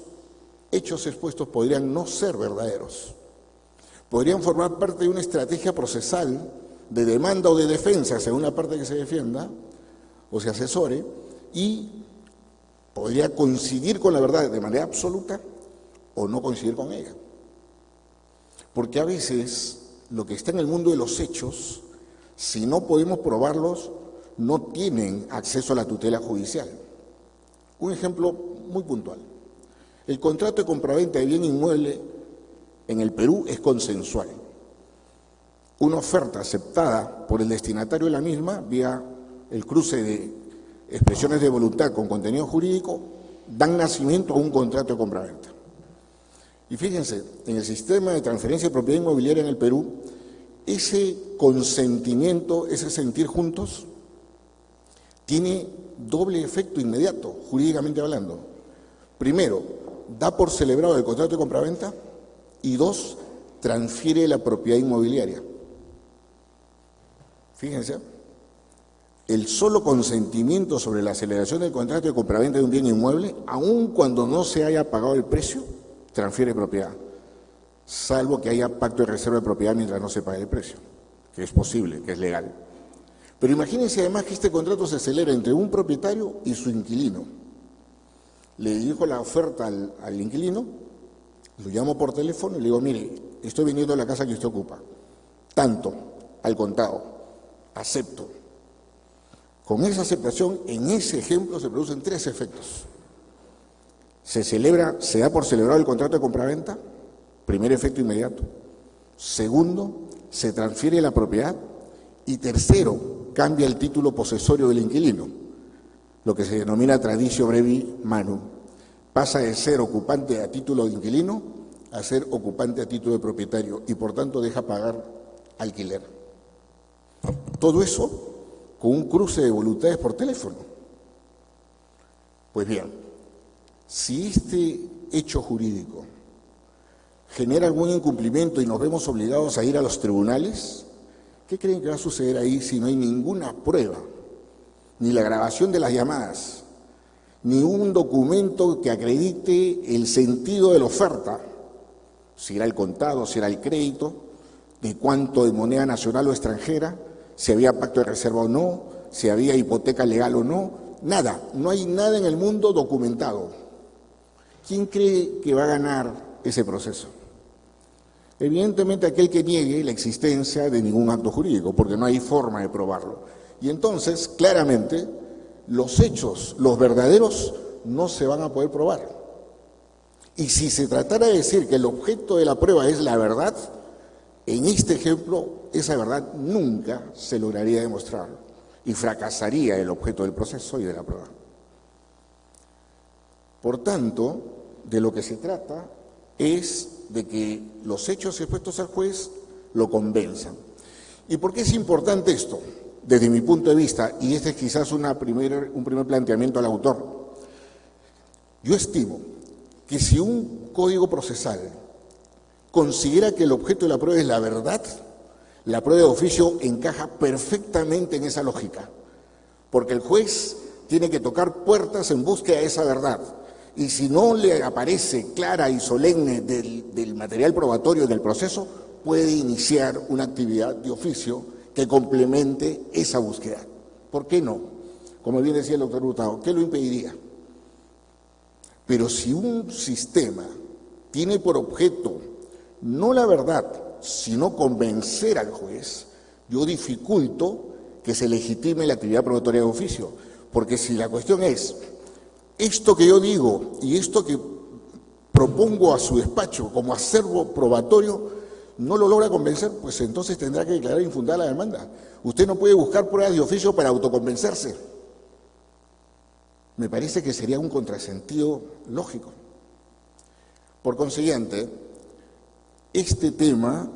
hechos expuestos podrían no ser verdaderos. Podrían formar parte de una estrategia procesal de demanda o de defensa hacia una parte que se defienda o se asesore, y podría coincidir con la verdad de manera absoluta o no coincidir con ella. Porque a veces lo que está en el mundo de los hechos, si no podemos probarlos, no tienen acceso a la tutela judicial. Un ejemplo muy puntual. El contrato de compraventa de bien inmueble en el Perú es consensual. Una oferta aceptada por el destinatario de la misma, vía el cruce de expresiones de voluntad con contenido jurídico, dan nacimiento a un contrato de compraventa. Y fíjense, en el sistema de transferencia de propiedad inmobiliaria en el Perú, ese consentimiento, ese sentir juntos, tiene doble efecto inmediato, jurídicamente hablando. Primero, da por celebrado el contrato de compraventa, y dos, transfiere la propiedad inmobiliaria. Fíjense, el solo consentimiento sobre la celebración del contrato de compraventa de un bien inmueble, aun cuando no se haya pagado el precio, transfiere propiedad, salvo que haya pacto de reserva de propiedad mientras no se pague el precio, que es posible, que es legal. Pero imagínense además que este contrato se celebra entre un propietario y su inquilino. Le dirijo la oferta al inquilino, lo llamo por teléfono y le digo, mire, estoy vendiendo la casa que usted ocupa, tanto, al contado, acepto. Con esa aceptación, en ese ejemplo se producen tres efectos. Se da por celebrado el contrato de compraventa, primer efecto inmediato. Segundo, se transfiere la propiedad. Y tercero, cambia el título posesorio del inquilino, lo que se denomina traditio brevi manu. Pasa de ser ocupante a título de inquilino a ser ocupante a título de propietario y por tanto deja pagar alquiler. Todo eso con un cruce de voluntades por teléfono. Pues bien, si este hecho jurídico genera algún incumplimiento y nos vemos obligados a ir a los tribunales, ¿qué creen que va a suceder ahí si no hay ninguna prueba? Ni la grabación de las llamadas, ni un documento que acredite el sentido de la oferta, si era el contado, si era el crédito, de cuánto de moneda nacional o extranjera, si había pacto de reserva o no, si había hipoteca legal o no, nada, no hay nada en el mundo documentado. ¿Quién cree que va a ganar ese proceso? Evidentemente aquel que niegue la existencia de ningún acto jurídico, porque no hay forma de probarlo. Y entonces, claramente, los hechos, los verdaderos, no se van a poder probar. Y si se tratara de decir que el objeto de la prueba es la verdad, en este ejemplo, esa verdad nunca se lograría demostrar y fracasaría el objeto del proceso y de la prueba. Por tanto, de lo que se trata es de que los hechos expuestos al juez lo convenzan. ¿Y por qué es importante esto? Desde mi punto de vista, y este es quizás un primer planteamiento al autor, yo estimo que si un código procesal considera que el objeto de la prueba es la verdad, la prueba de oficio encaja perfectamente en esa lógica, porque el juez tiene que tocar puertas en búsqueda de esa verdad, y si no le aparece clara y solemne del material probatorio del proceso, puede iniciar una actividad de oficio que complemente esa búsqueda. ¿Por qué no? Como bien decía el doctor Hurtado, ¿qué lo impediría? Pero si un sistema tiene por objeto no la verdad, sino convencer al juez, yo dificulto que se legitime la actividad probatoria de oficio. Porque si la cuestión es, esto que yo digo y esto que propongo a su despacho como acervo probatorio, no lo logra convencer, pues entonces tendrá que declarar infundada la demanda. Usted no puede buscar pruebas de oficio para autoconvencerse. Me parece que sería un contrasentido lógico. Por consiguiente, este tema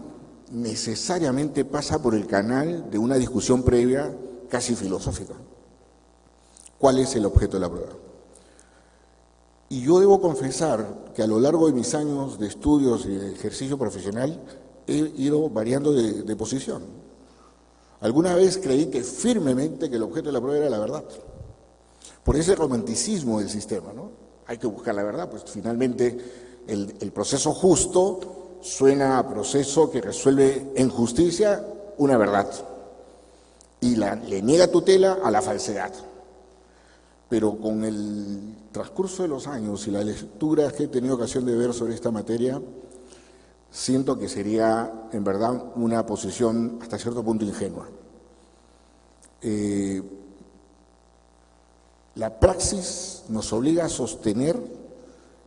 necesariamente pasa por el canal de una discusión previa casi filosófica. ¿Cuál es el objeto de la prueba? Y yo debo confesar que a lo largo de mis años de estudios y de ejercicio profesional he ido variando de posición. Alguna vez creí que firmemente que el objeto de la prueba era la verdad. Por ese romanticismo del sistema, ¿no? Hay que buscar la verdad, pues finalmente el proceso justo suena a proceso que resuelve en justicia una verdad y le niega tutela a la falsedad. Pero con el transcurso de los años y las lecturas que he tenido ocasión de ver sobre esta materia, siento que sería, en verdad, una posición hasta cierto punto ingenua. La praxis nos obliga a sostener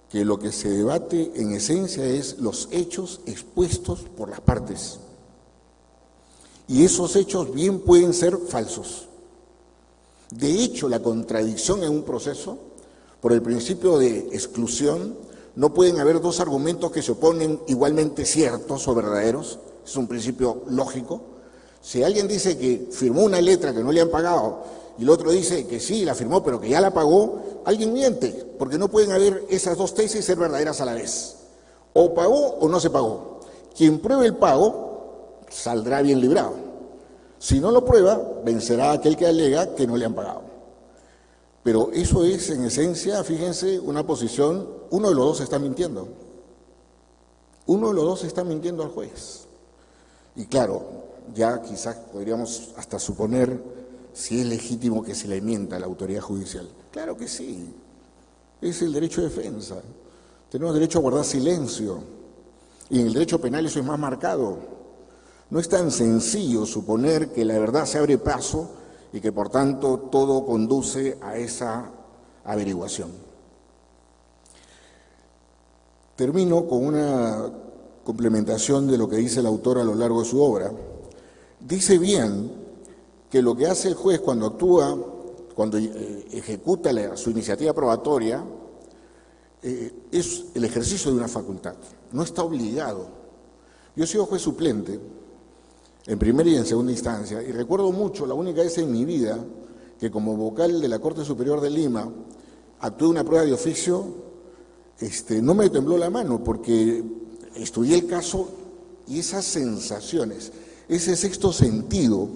que lo que se debate en esencia es los hechos expuestos por las partes. Y esos hechos bien pueden ser falsos. De hecho, la contradicción en un proceso, por el principio de exclusión, no pueden haber dos argumentos que se oponen igualmente ciertos o verdaderos, es un principio lógico. Si alguien dice que firmó una letra que no le han pagado y el otro dice que sí, la firmó pero que ya la pagó, alguien miente, porque no pueden haber esas dos tesis ser verdaderas a la vez. O pagó o no se pagó. Quien pruebe el pago saldrá bien librado. Si no lo prueba, vencerá aquel que alega que no le han pagado. Pero eso es, en esencia, fíjense, una posición, uno de los dos está mintiendo. Uno de los dos está mintiendo al juez. Y claro, ya quizás podríamos hasta suponer si es legítimo que se le mienta a la autoridad judicial. Claro que sí, es el derecho de defensa. Tenemos derecho a guardar silencio. Y en el derecho penal eso es más marcado. No es tan sencillo suponer que la verdad se abre paso y que por tanto todo conduce a esa averiguación. Termino con una complementación de lo que dice el autor a lo largo de su obra. Dice bien que lo que hace el juez cuando actúa, cuando ejecuta su iniciativa probatoria, es el ejercicio de una facultad, no está obligado. Yo he sido juez suplente en primera y en segunda instancia, y recuerdo mucho, la única vez en mi vida, que como vocal de la Corte Superior de Lima actué una prueba de oficio, no me tembló la mano, porque estudié el caso y esas sensaciones, ese sexto sentido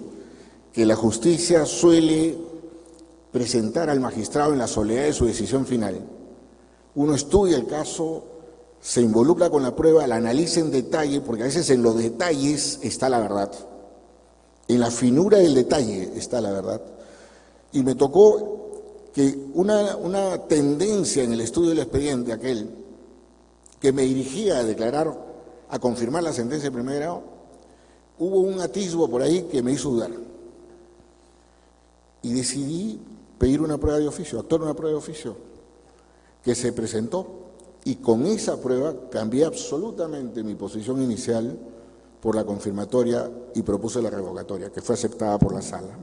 que la justicia suele presentar al magistrado en la soledad de su decisión final. Uno estudia el caso, se involucra con la prueba, la analiza en detalle, porque a veces en los detalles está la verdad. En la finura del detalle está la verdad. Y me tocó que una tendencia en el estudio del expediente, aquel que me dirigía a declarar, a confirmar la sentencia de primer grado, hubo un atisbo por ahí que me hizo dudar. Y decidí pedir una prueba de oficio, actuar una prueba de oficio, que se presentó. Y con esa prueba cambié absolutamente mi posición inicial por la confirmatoria y propuse la revocatoria, que fue aceptada por la sala.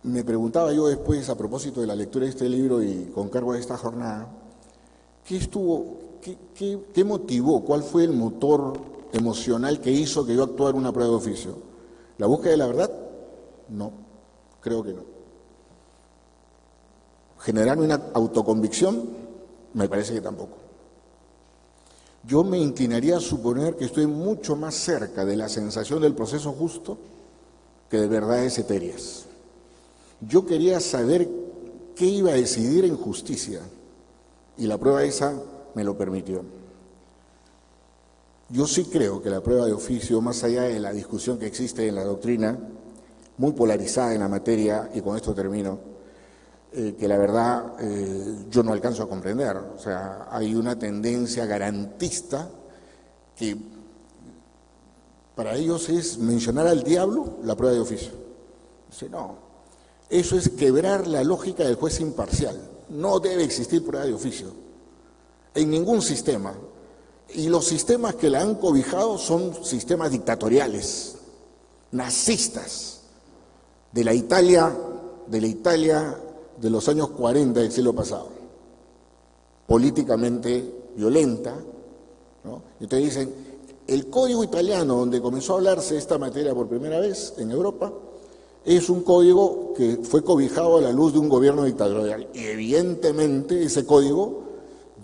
Me preguntaba yo después, a propósito de la lectura de este libro y con cargo de esta jornada, ¿qué motivó? ¿Cuál fue el motor emocional que hizo que yo actuara una prueba de oficio? ¿La búsqueda de la verdad? No, creo que no. ¿Generarme una autoconvicción? Me parece que tampoco. Yo me inclinaría a suponer que estoy mucho más cerca de la sensación del proceso justo que de verdades etéreas. Yo quería saber qué iba a decidir en justicia y la prueba esa me lo permitió. Yo sí creo que la prueba de oficio, más allá de la discusión que existe en la doctrina, muy polarizada en la materia, y con esto termino, que la verdad yo no alcanzo a comprender. O sea, hay una tendencia garantista que para ellos es mencionar al diablo la prueba de oficio. Dice, no, eso es quebrar la lógica del juez imparcial. No debe existir prueba de oficio en ningún sistema. Y los sistemas que la han cobijado son sistemas dictatoriales, nazistas, de la Italia de los años 40 del siglo pasado, políticamente violenta, ¿no? Entonces dicen, el código italiano, donde comenzó a hablarse de esta materia por primera vez en Europa, es un código que fue cobijado a la luz de un gobierno dictatorial. Y evidentemente ese código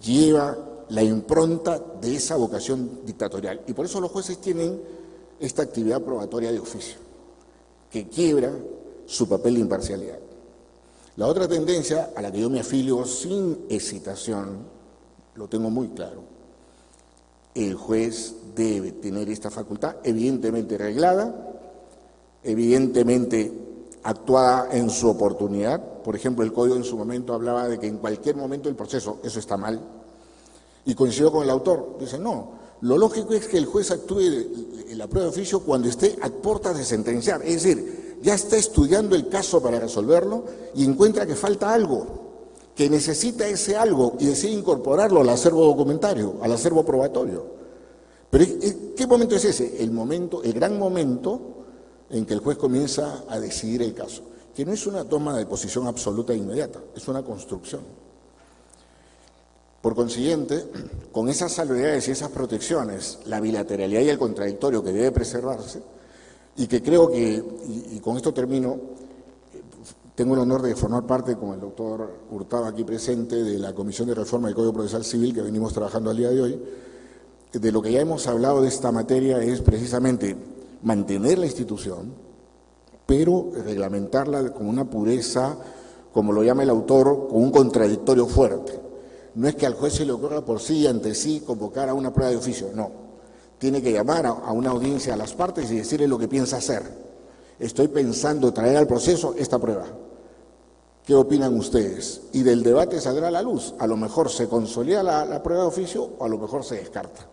lleva la impronta de esa vocación dictatorial. Y por eso los jueces tienen esta actividad probatoria de oficio, que quiebra su papel de imparcialidad. La otra tendencia a la que yo me afilio sin hesitación, lo tengo muy claro, el juez debe tener esta facultad evidentemente reglada, evidentemente actuada en su oportunidad. Por ejemplo, el Código en su momento hablaba de que en cualquier momento del proceso, eso está mal, y coincidió con el autor, dice no, lo lógico es que el juez actúe en la prueba de oficio cuando esté a puertas de sentenciar, es decir, ya está estudiando el caso para resolverlo y encuentra que falta algo, que necesita ese algo y decide incorporarlo al acervo documentario, al acervo probatorio. Pero ¿qué momento es ese? El gran momento en que el juez comienza a decidir el caso, que no es una toma de posición absoluta e inmediata, es una construcción. Por consiguiente, con esas salvedades y esas protecciones, la bilateralidad y el contradictorio que debe preservarse, y que creo que, y con esto termino, tengo el honor de formar parte con el doctor Hurtado aquí presente de la Comisión de Reforma del Código Procesal Civil que venimos trabajando al día de hoy. De lo que ya hemos hablado de esta materia es precisamente mantener la institución, pero reglamentarla con una pureza, como lo llama el autor, con un contradictorio fuerte. No es que al juez se le ocurra por sí y ante sí convocar a una prueba de oficio, no. Tiene que llamar a una audiencia a las partes y decirle lo que piensa hacer. Estoy pensando traer al proceso esta prueba. ¿Qué opinan ustedes? Y del debate saldrá a la luz. A lo mejor se consolida la prueba de oficio o a lo mejor se descarta.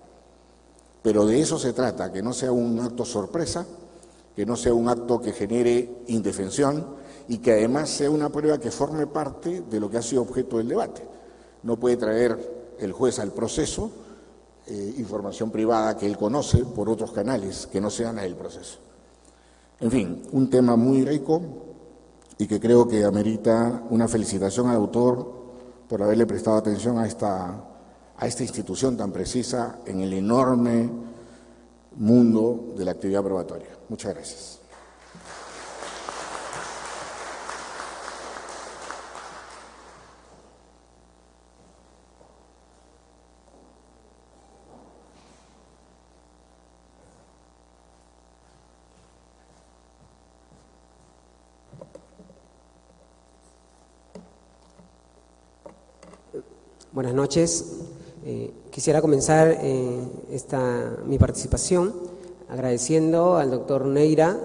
Pero de eso se trata, que no sea un acto sorpresa, que no sea un acto que genere indefensión y que además sea una prueba que forme parte de lo que ha sido objeto del debate. No puede traer el juez al proceso información privada que él conoce por otros canales que no sean el proceso. En fin, un tema muy rico y que creo que amerita una felicitación al autor por haberle prestado atención a esta institución tan precisa en el enorme mundo de la actividad probatoria. Muchas gracias. Buenas noches. Quisiera comenzar mi participación agradeciendo al doctor Neira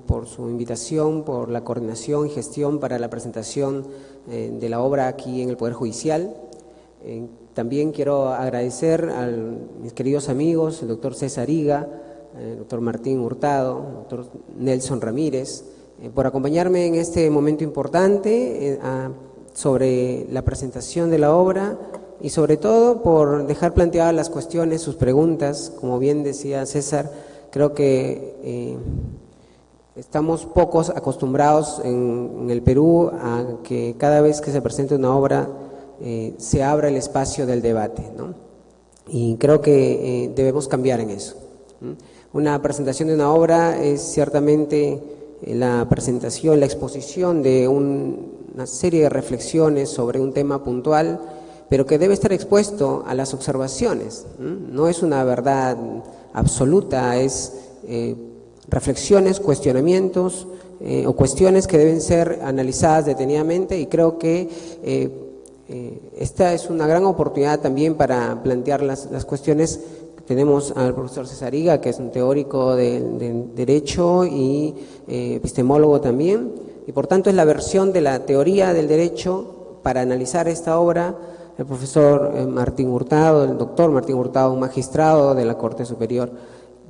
por su invitación, por la coordinación y gestión para la presentación de la obra aquí en el Poder Judicial. También quiero agradecer a mis queridos amigos, el doctor César Higa, el doctor Martín Hurtado, el doctor Nelson Ramírez, por acompañarme en este momento importante sobre la presentación de la obra y sobre todo por dejar planteadas las cuestiones, sus preguntas. Como bien decía César, creo que estamos pocos acostumbrados en el Perú a que cada vez que se presente una obra se abra el espacio del debate, ¿no? Y creo que debemos cambiar en eso. Una presentación de una obra es ciertamente la presentación, la exposición de una serie de reflexiones sobre un tema puntual, pero que debe estar expuesto a las observaciones. No es una verdad absoluta, es reflexiones, cuestionamientos o cuestiones que deben ser analizadas detenidamente, y creo que esta es una gran oportunidad también para plantear las cuestiones. Tenemos al profesor César Higa, que es un teórico del derecho y epistemólogo también, y por tanto es la versión de la teoría del derecho para analizar esta obra. El profesor Martín Hurtado, el doctor Martín Hurtado, un magistrado de la Corte Superior,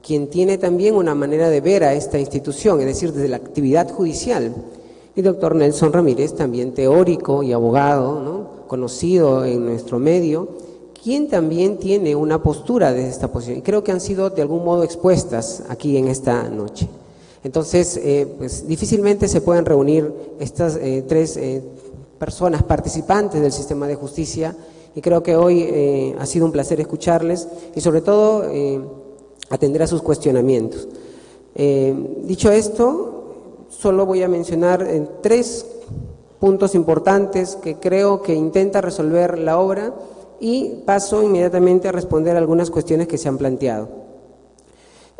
quien tiene también una manera de ver a esta institución, es decir, desde la actividad judicial. Y el doctor Nelson Ramírez, también teórico y abogado, ¿no?, conocido en nuestro medio, quien también tiene una postura desde esta posición. Y creo que han sido de algún modo expuestas aquí en esta noche. Entonces, pues difícilmente se pueden reunir estas tres personas participantes del sistema de justicia, y creo que hoy ha sido un placer escucharles y sobre todo atender a sus cuestionamientos. Dicho esto, solo voy a mencionar tres puntos importantes que creo que intenta resolver la obra y paso inmediatamente a responder algunas cuestiones que se han planteado.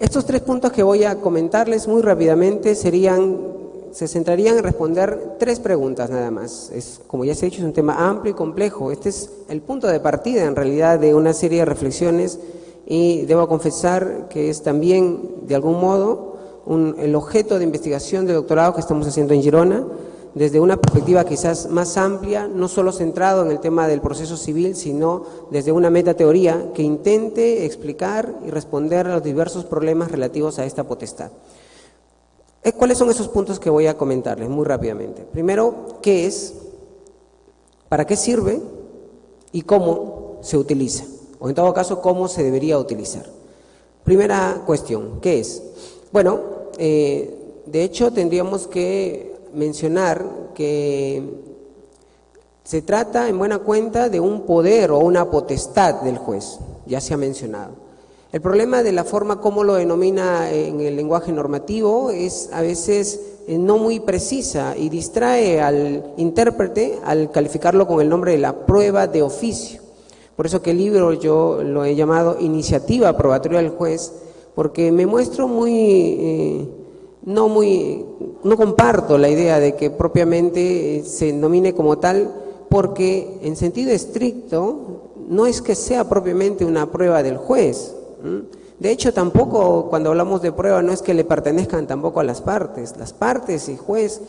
Estos 3 puntos que voy a comentarles muy rápidamente se centrarían en responder 3 preguntas nada más. Como ya se ha dicho, es un tema amplio y complejo. Este es el punto de partida, en realidad, de una serie de reflexiones, y debo confesar que es también, de algún modo, el objeto de investigación de doctorado que estamos haciendo en Girona, desde una perspectiva quizás más amplia, no solo centrado en el tema del proceso civil, sino desde una metateoría que intente explicar y responder a los diversos problemas relativos a esta potestad. ¿Cuáles son esos puntos que voy a comentarles muy rápidamente? Primero, ¿qué es? ¿Para qué sirve? ¿Y cómo se utiliza? O en todo caso, ¿cómo se debería utilizar? Primera cuestión, ¿qué es? Bueno, de hecho tendríamos que mencionar que se trata en buena cuenta de un poder o una potestad del juez, ya se ha mencionado. El problema de la forma como lo denomina en el lenguaje normativo es a veces no muy precisa y distrae al intérprete al calificarlo con el nombre de la prueba de oficio. Por eso que el libro yo lo he llamado Iniciativa Probatoria del Juez, porque me muestro no comparto la idea de que propiamente se denomine como tal, porque en sentido estricto no es que sea propiamente una prueba del juez. De hecho, tampoco cuando hablamos de prueba no es que le pertenezcan tampoco a las partes. Las partes y juez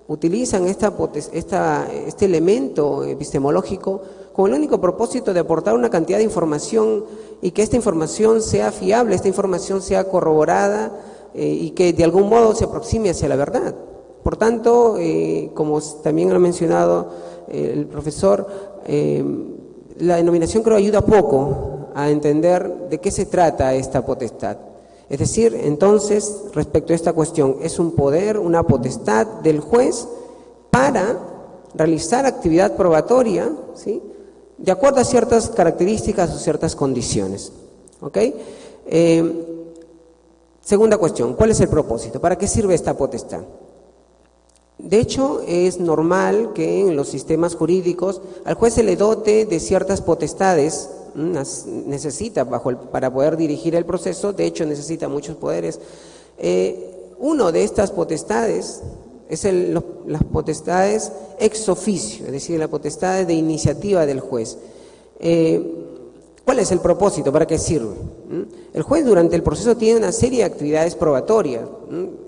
utilizan este elemento epistemológico con el único propósito de aportar una cantidad de información y que esta información sea fiable, esta información sea corroborada, y que de algún modo se aproxime hacia la verdad. Por tanto, como también lo ha mencionado el profesor, la denominación creo ayuda poco a entender de qué se trata esta potestad. Es decir, entonces, respecto a esta cuestión, es un poder, una potestad del juez para realizar actividad probatoria, ¿sí?, de acuerdo a ciertas características o ciertas condiciones. ¿Ok? Segunda cuestión, ¿cuál es el propósito? ¿Para qué sirve esta potestad? De hecho, es normal que en los sistemas jurídicos al juez se le dote de ciertas potestades, necesita para poder dirigir el proceso, de hecho necesita muchos poderes. Uno de estas potestades es las potestades ex officio, es decir, la potestad de iniciativa del juez. ¿Cuál es el propósito? ¿Para qué sirve? El juez durante el proceso tiene una serie de actividades probatorias.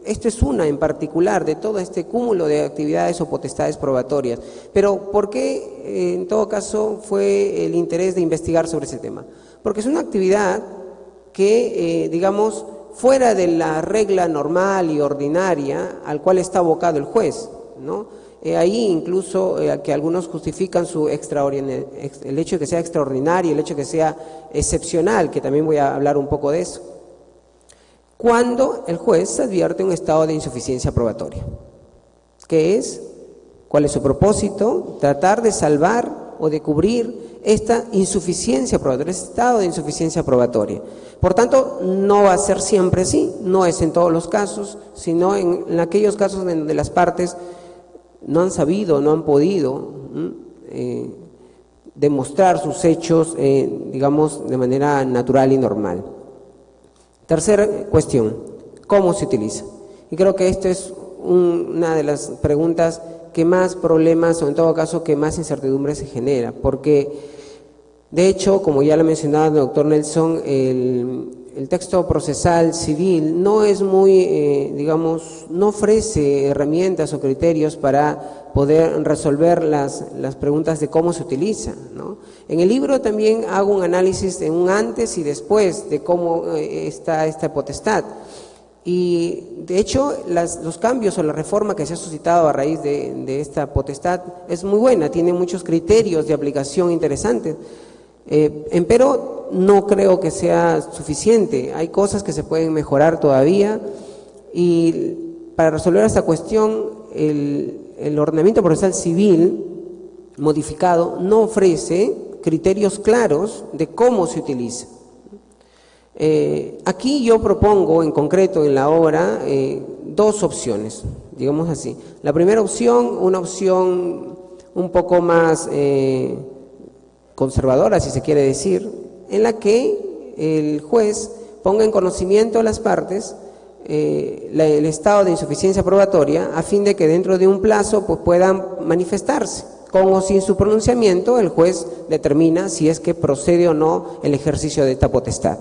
Esto es una en particular de todo este cúmulo de actividades o potestades probatorias. Pero ¿por qué en todo caso fue el interés de investigar sobre ese tema? Porque es una actividad que, digamos, fuera de la regla normal y ordinaria al cual está abocado el juez, ¿no? Ahí incluso que algunos justifican el hecho de que sea extraordinario, el hecho de que sea excepcional, que también voy a hablar un poco de eso. Cuando el juez advierte un estado de insuficiencia probatoria, ¿qué es? ¿Cuál es su propósito? Tratar de salvar o de cubrir esta insuficiencia probatoria, este estado de insuficiencia probatoria. Por tanto, no va a ser siempre así, no es en todos los casos, sino en aquellos casos en donde las partes no han sabido, no han podido demostrar sus hechos, digamos, de manera natural y normal. Tercera cuestión, ¿cómo se utiliza? Y creo que esto es una de las preguntas que más problemas, o en todo caso que más incertidumbre se genera, porque de hecho, como ya lo ha mencionado el doctor Nelson, el texto procesal civil no es muy, digamos, no ofrece herramientas o criterios para poder resolver las preguntas de cómo se utiliza, ¿no? En el libro también hago un análisis de un antes y después de cómo está esta potestad. Y de hecho los cambios o la reforma que se ha suscitado a raíz de esta potestad es muy buena, tiene muchos criterios de aplicación interesantes. Empero no creo que sea suficiente, hay cosas que se pueden mejorar todavía, y para resolver esta cuestión el ordenamiento procesal civil modificado no ofrece criterios claros de cómo se utiliza. Aquí yo propongo en concreto en la obra dos opciones, digamos así. La primera opción, una opción un poco más conservadora, si se quiere decir, en la que el juez ponga en conocimiento a las partes el estado de insuficiencia probatoria, a fin de que dentro de un plazo pues, puedan manifestarse. Con o sin su pronunciamiento, el juez determina si es que procede o no el ejercicio de esta potestad.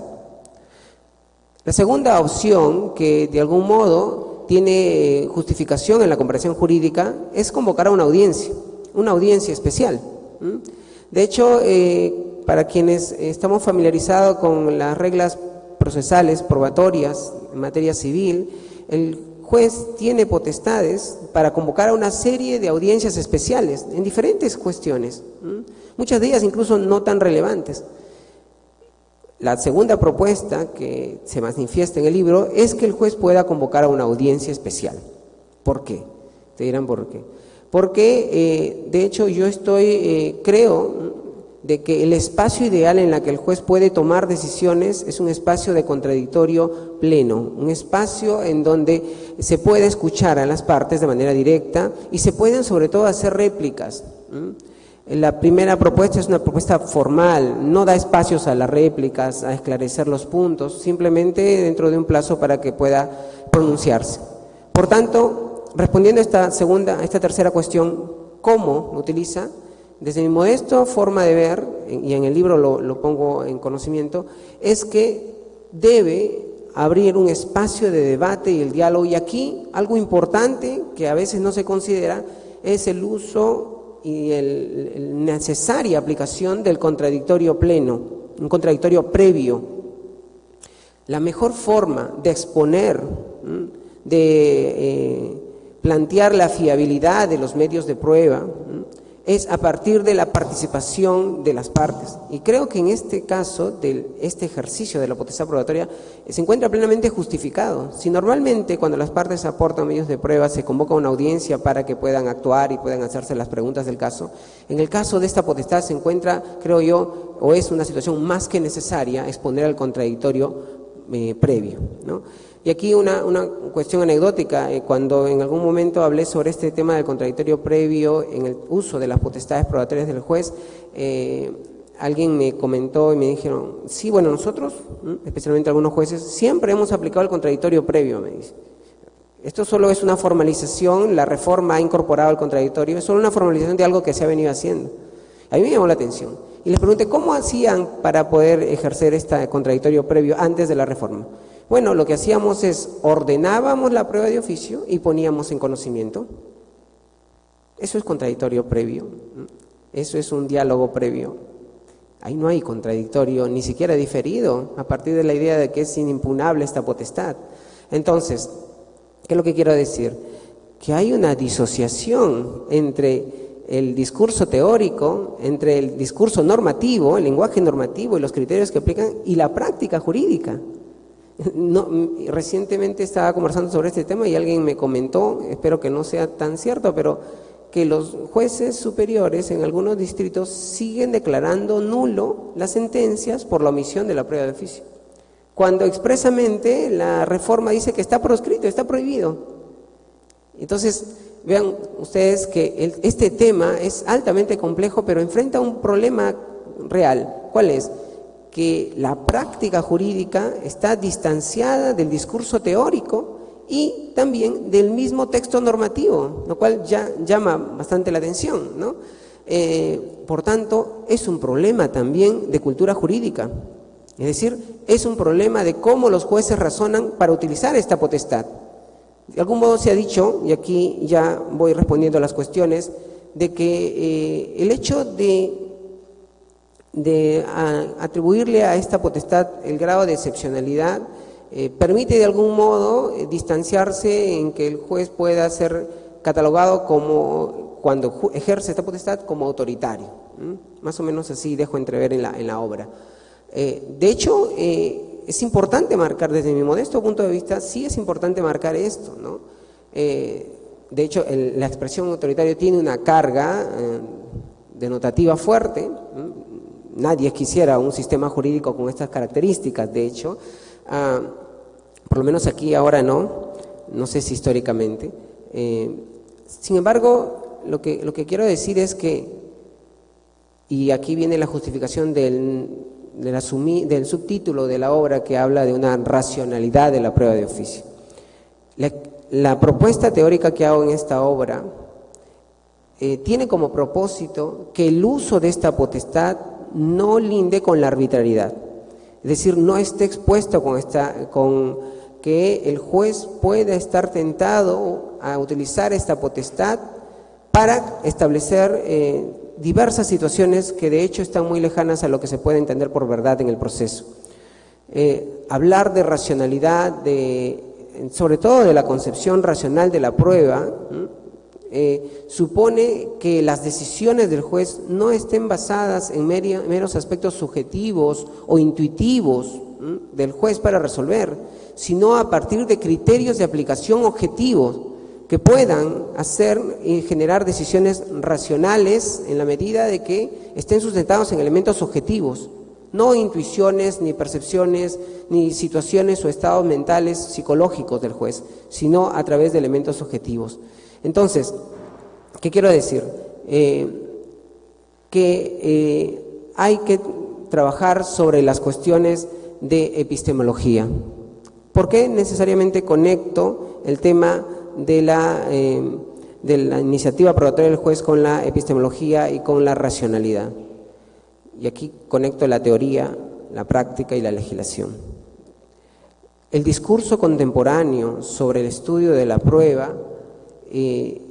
La segunda opción, que de algún modo tiene justificación en la comparación jurídica, es convocar a una audiencia especial. De hecho, para quienes estamos familiarizados con las reglas procesales, probatorias, en materia civil, el juez tiene potestades para convocar a una serie de audiencias especiales en diferentes cuestiones, muchas de ellas incluso no tan relevantes. La segunda propuesta que se manifiesta en el libro es que el juez pueda convocar a una audiencia especial. ¿Por qué? Te dirán por qué. Porque, de hecho, yo creo de que el espacio ideal en el que el juez puede tomar decisiones es un espacio de contradictorio pleno, un espacio en donde se puede escuchar a las partes de manera directa y se pueden sobre todo hacer réplicas. La primera propuesta es una propuesta formal, no da espacios a las réplicas, a esclarecer los puntos, simplemente dentro de un plazo para que pueda pronunciarse. Por tanto, respondiendo a esta tercera cuestión, ¿cómo lo utiliza? Desde mi modesto forma de ver, y en el libro lo pongo en conocimiento, es que debe abrir un espacio de debate y el diálogo. Y aquí algo importante que a veces no se considera es el uso y el necesaria aplicación del contradictorio pleno, un contradictorio previo. La mejor forma de exponer, de plantear la fiabilidad de los medios de prueba, es a partir de la participación de las partes. Y creo que en este caso, este ejercicio de la potestad probatoria, se encuentra plenamente justificado. Si normalmente cuando las partes aportan medios de prueba se convoca una audiencia para que puedan actuar y puedan hacerse las preguntas del caso, en el caso de esta potestad se encuentra, creo yo, o es una situación más que necesaria exponer al contradictorio previo, ¿no? Y aquí una cuestión anecdótica, cuando en algún momento hablé sobre este tema del contradictorio previo en el uso de las potestades probatorias del juez, alguien me comentó y me dijeron, sí, bueno, nosotros, especialmente algunos jueces, siempre hemos aplicado el contradictorio previo, me dice. Esto solo es una formalización, la reforma ha incorporado el contradictorio, es solo una formalización de algo que se ha venido haciendo. A mí me llamó la atención. Y les pregunté, ¿cómo hacían para poder ejercer este contradictorio previo antes de la reforma? Bueno, lo que hacíamos es ordenábamos la prueba de oficio y poníamos en conocimiento. Eso es contradictorio previo, eso es un diálogo previo. Ahí no hay contradictorio, ni siquiera diferido, a partir de la idea de que es inimpugnable esta potestad. Entonces, ¿qué es lo que quiero decir? Que hay una disociación entre el discurso teórico, entre el discurso normativo, el lenguaje normativo y los criterios que aplican, y la práctica jurídica. No, recientemente estaba conversando sobre este tema y alguien me comentó, espero que no sea tan cierto, pero que los jueces superiores en algunos distritos siguen declarando nulo las sentencias por la omisión de la prueba de oficio, cuando expresamente la reforma dice que está proscrito, está prohibido. Entonces, vean ustedes que este tema es altamente complejo, pero enfrenta un problema real. ¿Cuál es? Que la práctica jurídica está distanciada del discurso teórico y también del mismo texto normativo, lo cual ya llama bastante la atención, ¿no? Por tanto, es un problema también de cultura jurídica, es decir, es un problema de cómo los jueces razonan para utilizar esta potestad. De algún modo se ha dicho, y aquí ya voy respondiendo a las cuestiones, de que el hecho de atribuirle a esta potestad el grado de excepcionalidad permite de algún modo distanciarse en que el juez pueda ser catalogado como, cuando ejerce esta potestad, como autoritario. Más o menos así dejo entrever en la obra. De hecho, es importante marcar, desde mi modesto punto de vista, sí es importante marcar esto, ¿no? De hecho, la expresión autoritario tiene una carga denotativa fuerte. Nadie quisiera un sistema jurídico con estas características, de hecho, por lo menos aquí ahora no sé si históricamente. Sin embargo, lo que quiero decir es que, y aquí viene la justificación del del subtítulo de la obra que habla de una racionalidad de la prueba de oficio. La propuesta teórica que hago en esta obra tiene como propósito que el uso de esta potestad no linde con la arbitrariedad, es decir, no esté expuesto con que el juez pueda estar tentado a utilizar esta potestad para establecer diversas situaciones que de hecho están muy lejanas a lo que se puede entender por verdad en el proceso. Hablar de racionalidad, sobre todo de la concepción racional de la prueba, supone que las decisiones del juez no estén basadas en meros aspectos subjetivos o intuitivos del juez para resolver, sino a partir de criterios de aplicación objetivos que puedan hacer y generar decisiones racionales en la medida de que estén sustentados en elementos objetivos, no intuiciones, ni percepciones, ni situaciones o estados mentales psicológicos del juez, sino a través de elementos objetivos. Entonces, ¿qué quiero decir? Que hay que trabajar sobre las cuestiones de epistemología. ¿Por qué necesariamente conecto el tema de la iniciativa probatoria del juez con la epistemología y con la racionalidad? Y aquí conecto la teoría, la práctica y la legislación. El discurso contemporáneo sobre el estudio de la prueba,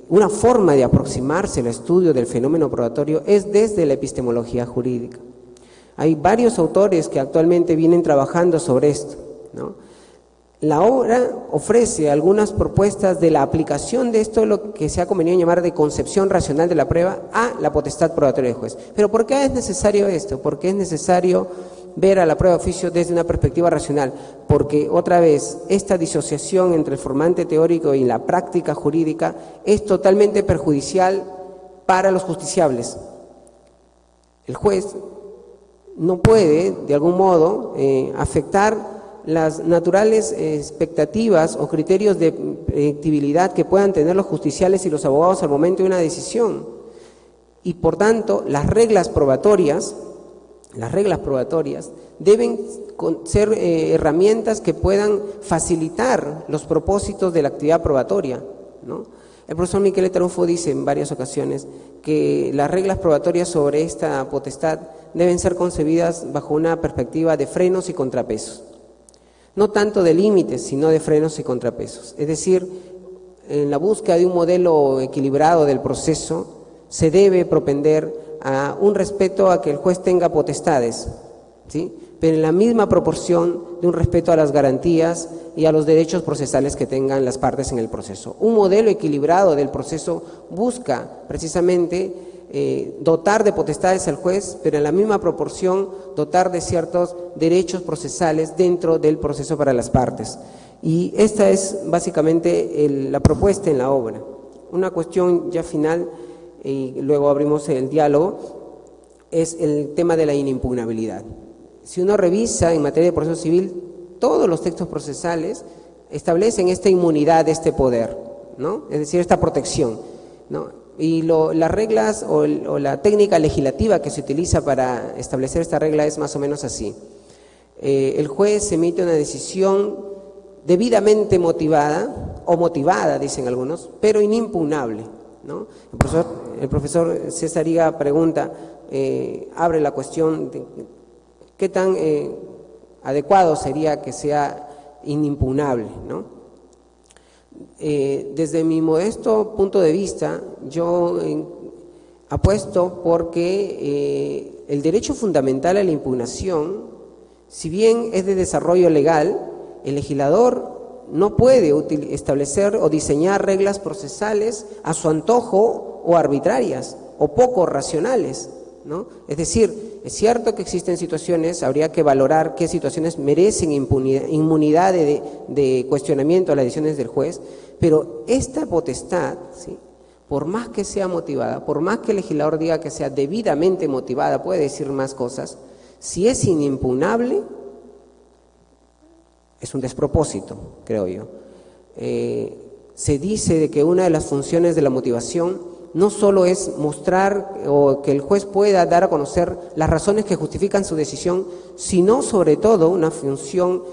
una forma de aproximarse al estudio del fenómeno probatorio es desde la epistemología jurídica. Hay varios autores que actualmente vienen trabajando sobre esto, ¿no? La obra ofrece algunas propuestas de la aplicación de esto, lo que se ha convenido llamar de concepción racional de la prueba, a la potestad probatoria del juez. ¿Pero por qué es necesario esto? Porque es necesario ver a la prueba de oficio desde una perspectiva racional, porque otra vez esta disociación entre el formante teórico y la práctica jurídica es totalmente perjudicial para los justiciables. El juez no puede, de algún modo, afectar las naturales expectativas o criterios de predictibilidad que puedan tener los justiciales y los abogados al momento de una decisión. Y por tanto, las reglas probatorias deben ser herramientas que puedan facilitar los propósitos de la actividad probatoria, ¿no? El profesor Michele Tarufo dice en varias ocasiones que las reglas probatorias sobre esta potestad deben ser concebidas bajo una perspectiva de frenos y contrapesos. No tanto de límites, sino de frenos y contrapesos. Es decir, en la búsqueda de un modelo equilibrado del proceso, se debe propender a un respeto a que el juez tenga potestades, ¿sí?, pero en la misma proporción de un respeto a las garantías y a los derechos procesales que tengan las partes en el proceso. Un modelo equilibrado del proceso busca precisamente dotar de potestades al juez, pero en la misma proporción dotar de ciertos derechos procesales dentro del proceso para las partes. Y esta es básicamente la propuesta en la obra. Una cuestión ya final, y luego abrimos el diálogo, es el tema de la inimpugnabilidad. Si uno revisa en materia de proceso civil, todos los textos procesales establecen esta inmunidad de este poder, ¿no? Es decir, esta protección, ¿no? Y las reglas o la técnica legislativa que se utiliza para establecer esta regla es más o menos así. El juez emite una decisión debidamente motivada, o motivada, dicen algunos, pero inimpugnable, ¿no? El profesor César Higa pregunta, abre la cuestión de qué tan adecuado sería que sea inimpugnable, ¿no? Desde mi modesto punto de vista, yo apuesto porque el derecho fundamental a la impugnación, si bien es de desarrollo legal, el legislador no puede establecer o diseñar reglas procesales a su antojo o arbitrarias o poco racionales, ¿no? Es decir, es cierto que existen situaciones, habría que valorar qué situaciones merecen inmunidad de cuestionamiento a las decisiones del juez, pero esta potestad, ¿sí?, por más que sea motivada, por más que el legislador diga que sea debidamente motivada, puede decir más cosas, si es inimpugnable, es un despropósito, creo yo. Se dice de que una de las funciones de la motivación no solo es mostrar o que el juez pueda dar a conocer las razones que justifican su decisión, sino sobre todo una función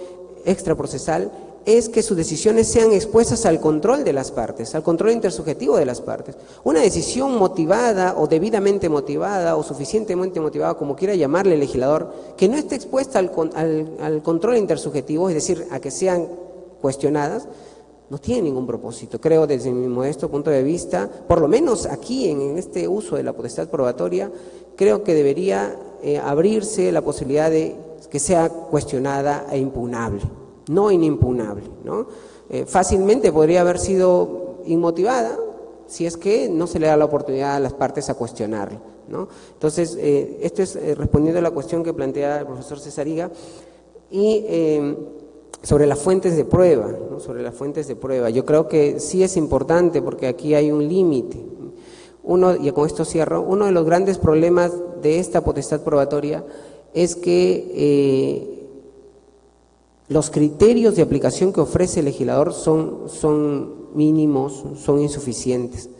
extraprocesal es que sus decisiones sean expuestas al control de las partes, al control intersubjetivo de las partes. Una decisión motivada o debidamente motivada o suficientemente motivada, como quiera llamarle el legislador, que no esté expuesta al control intersubjetivo, es decir, a que sean cuestionadas, no tiene ningún propósito. Creo, desde mi modesto punto de vista, por lo menos aquí en este uso de la potestad probatoria, creo que debería abrirse la posibilidad de que sea cuestionada e impugnable, no inimpugnable, ¿no? Fácilmente podría haber sido inmotivada si es que no se le da la oportunidad a las partes a cuestionarla, ¿no? Entonces, esto es respondiendo a la cuestión que plantea el profesor Cesariga y sobre las fuentes de prueba, ¿no? Sobre las fuentes de prueba. Yo creo que sí es importante porque aquí hay un límite. Y con esto cierro, uno de los grandes problemas de esta potestad probatoria es que los criterios de aplicación que ofrece el legislador son mínimos, son insuficientes.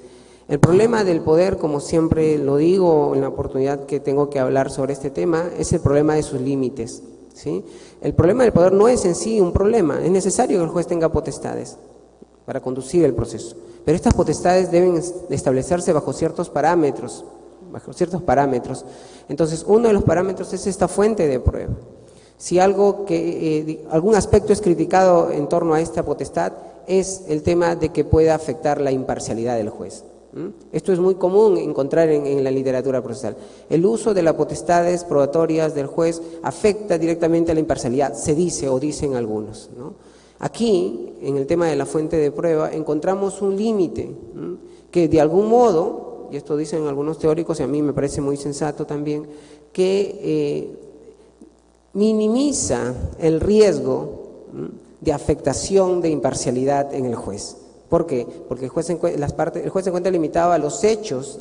El problema del poder, como siempre lo digo en la oportunidad que tengo que hablar sobre este tema, es el problema de sus límites, ¿sí? El problema del poder no es en sí un problema, es necesario que el juez tenga potestades para conducir el proceso, pero estas potestades deben establecerse bajo ciertos parámetros. Entonces, uno de los parámetros es esta fuente de prueba. Si algún aspecto es criticado en torno a esta potestad, es el tema de que pueda afectar la imparcialidad del juez. Esto es muy común encontrar en la literatura procesal. El uso de las potestades probatorias del juez afecta directamente a la imparcialidad, se dice o dicen algunos, ¿no? Aquí, en el tema de la fuente de prueba, encontramos un límite que de algún modo, y esto dicen algunos teóricos y a mí me parece muy sensato también, que minimiza el riesgo de afectación de imparcialidad en el juez. ¿Por qué? Porque el juez se encuentra limitado a los hechos,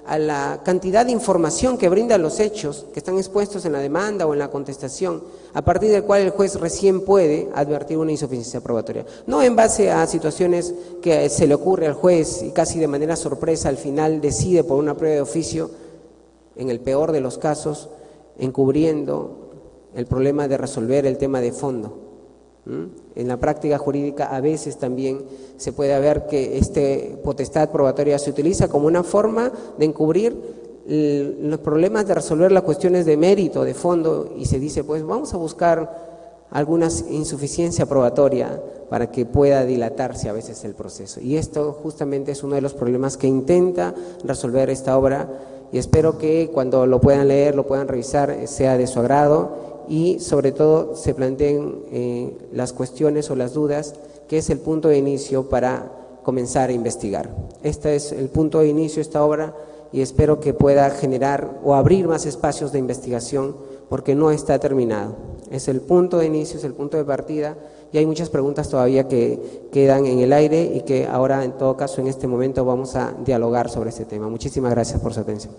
a la cantidad de información que brinda los hechos que están expuestos en la demanda o en la contestación, a partir del cual el juez recién puede advertir una insuficiencia probatoria. No en base a situaciones que se le ocurre al juez y casi de manera sorpresa al final decide por una prueba de oficio, en el peor de los casos, encubriendo el problema de resolver el tema de fondo. En la práctica jurídica a veces también se puede ver que esta potestad probatoria se utiliza como una forma de encubrir los problemas de resolver las cuestiones de mérito, de fondo, y se dice, pues vamos a buscar alguna insuficiencia probatoria para que pueda dilatarse a veces el proceso. Y esto justamente es uno de los problemas que intenta resolver esta obra, y espero que cuando lo puedan leer, lo puedan revisar, sea de su agrado y sobre todo se planteen las cuestiones o las dudas, que es el punto de inicio para comenzar a investigar. Este es el punto de inicio, esta obra, y espero que pueda generar o abrir más espacios de investigación, porque no está terminado. Es el punto de inicio, es el punto de partida, y hay muchas preguntas todavía que quedan en el aire y que ahora, en todo caso, en este momento vamos a dialogar sobre este tema. Muchísimas gracias por su atención.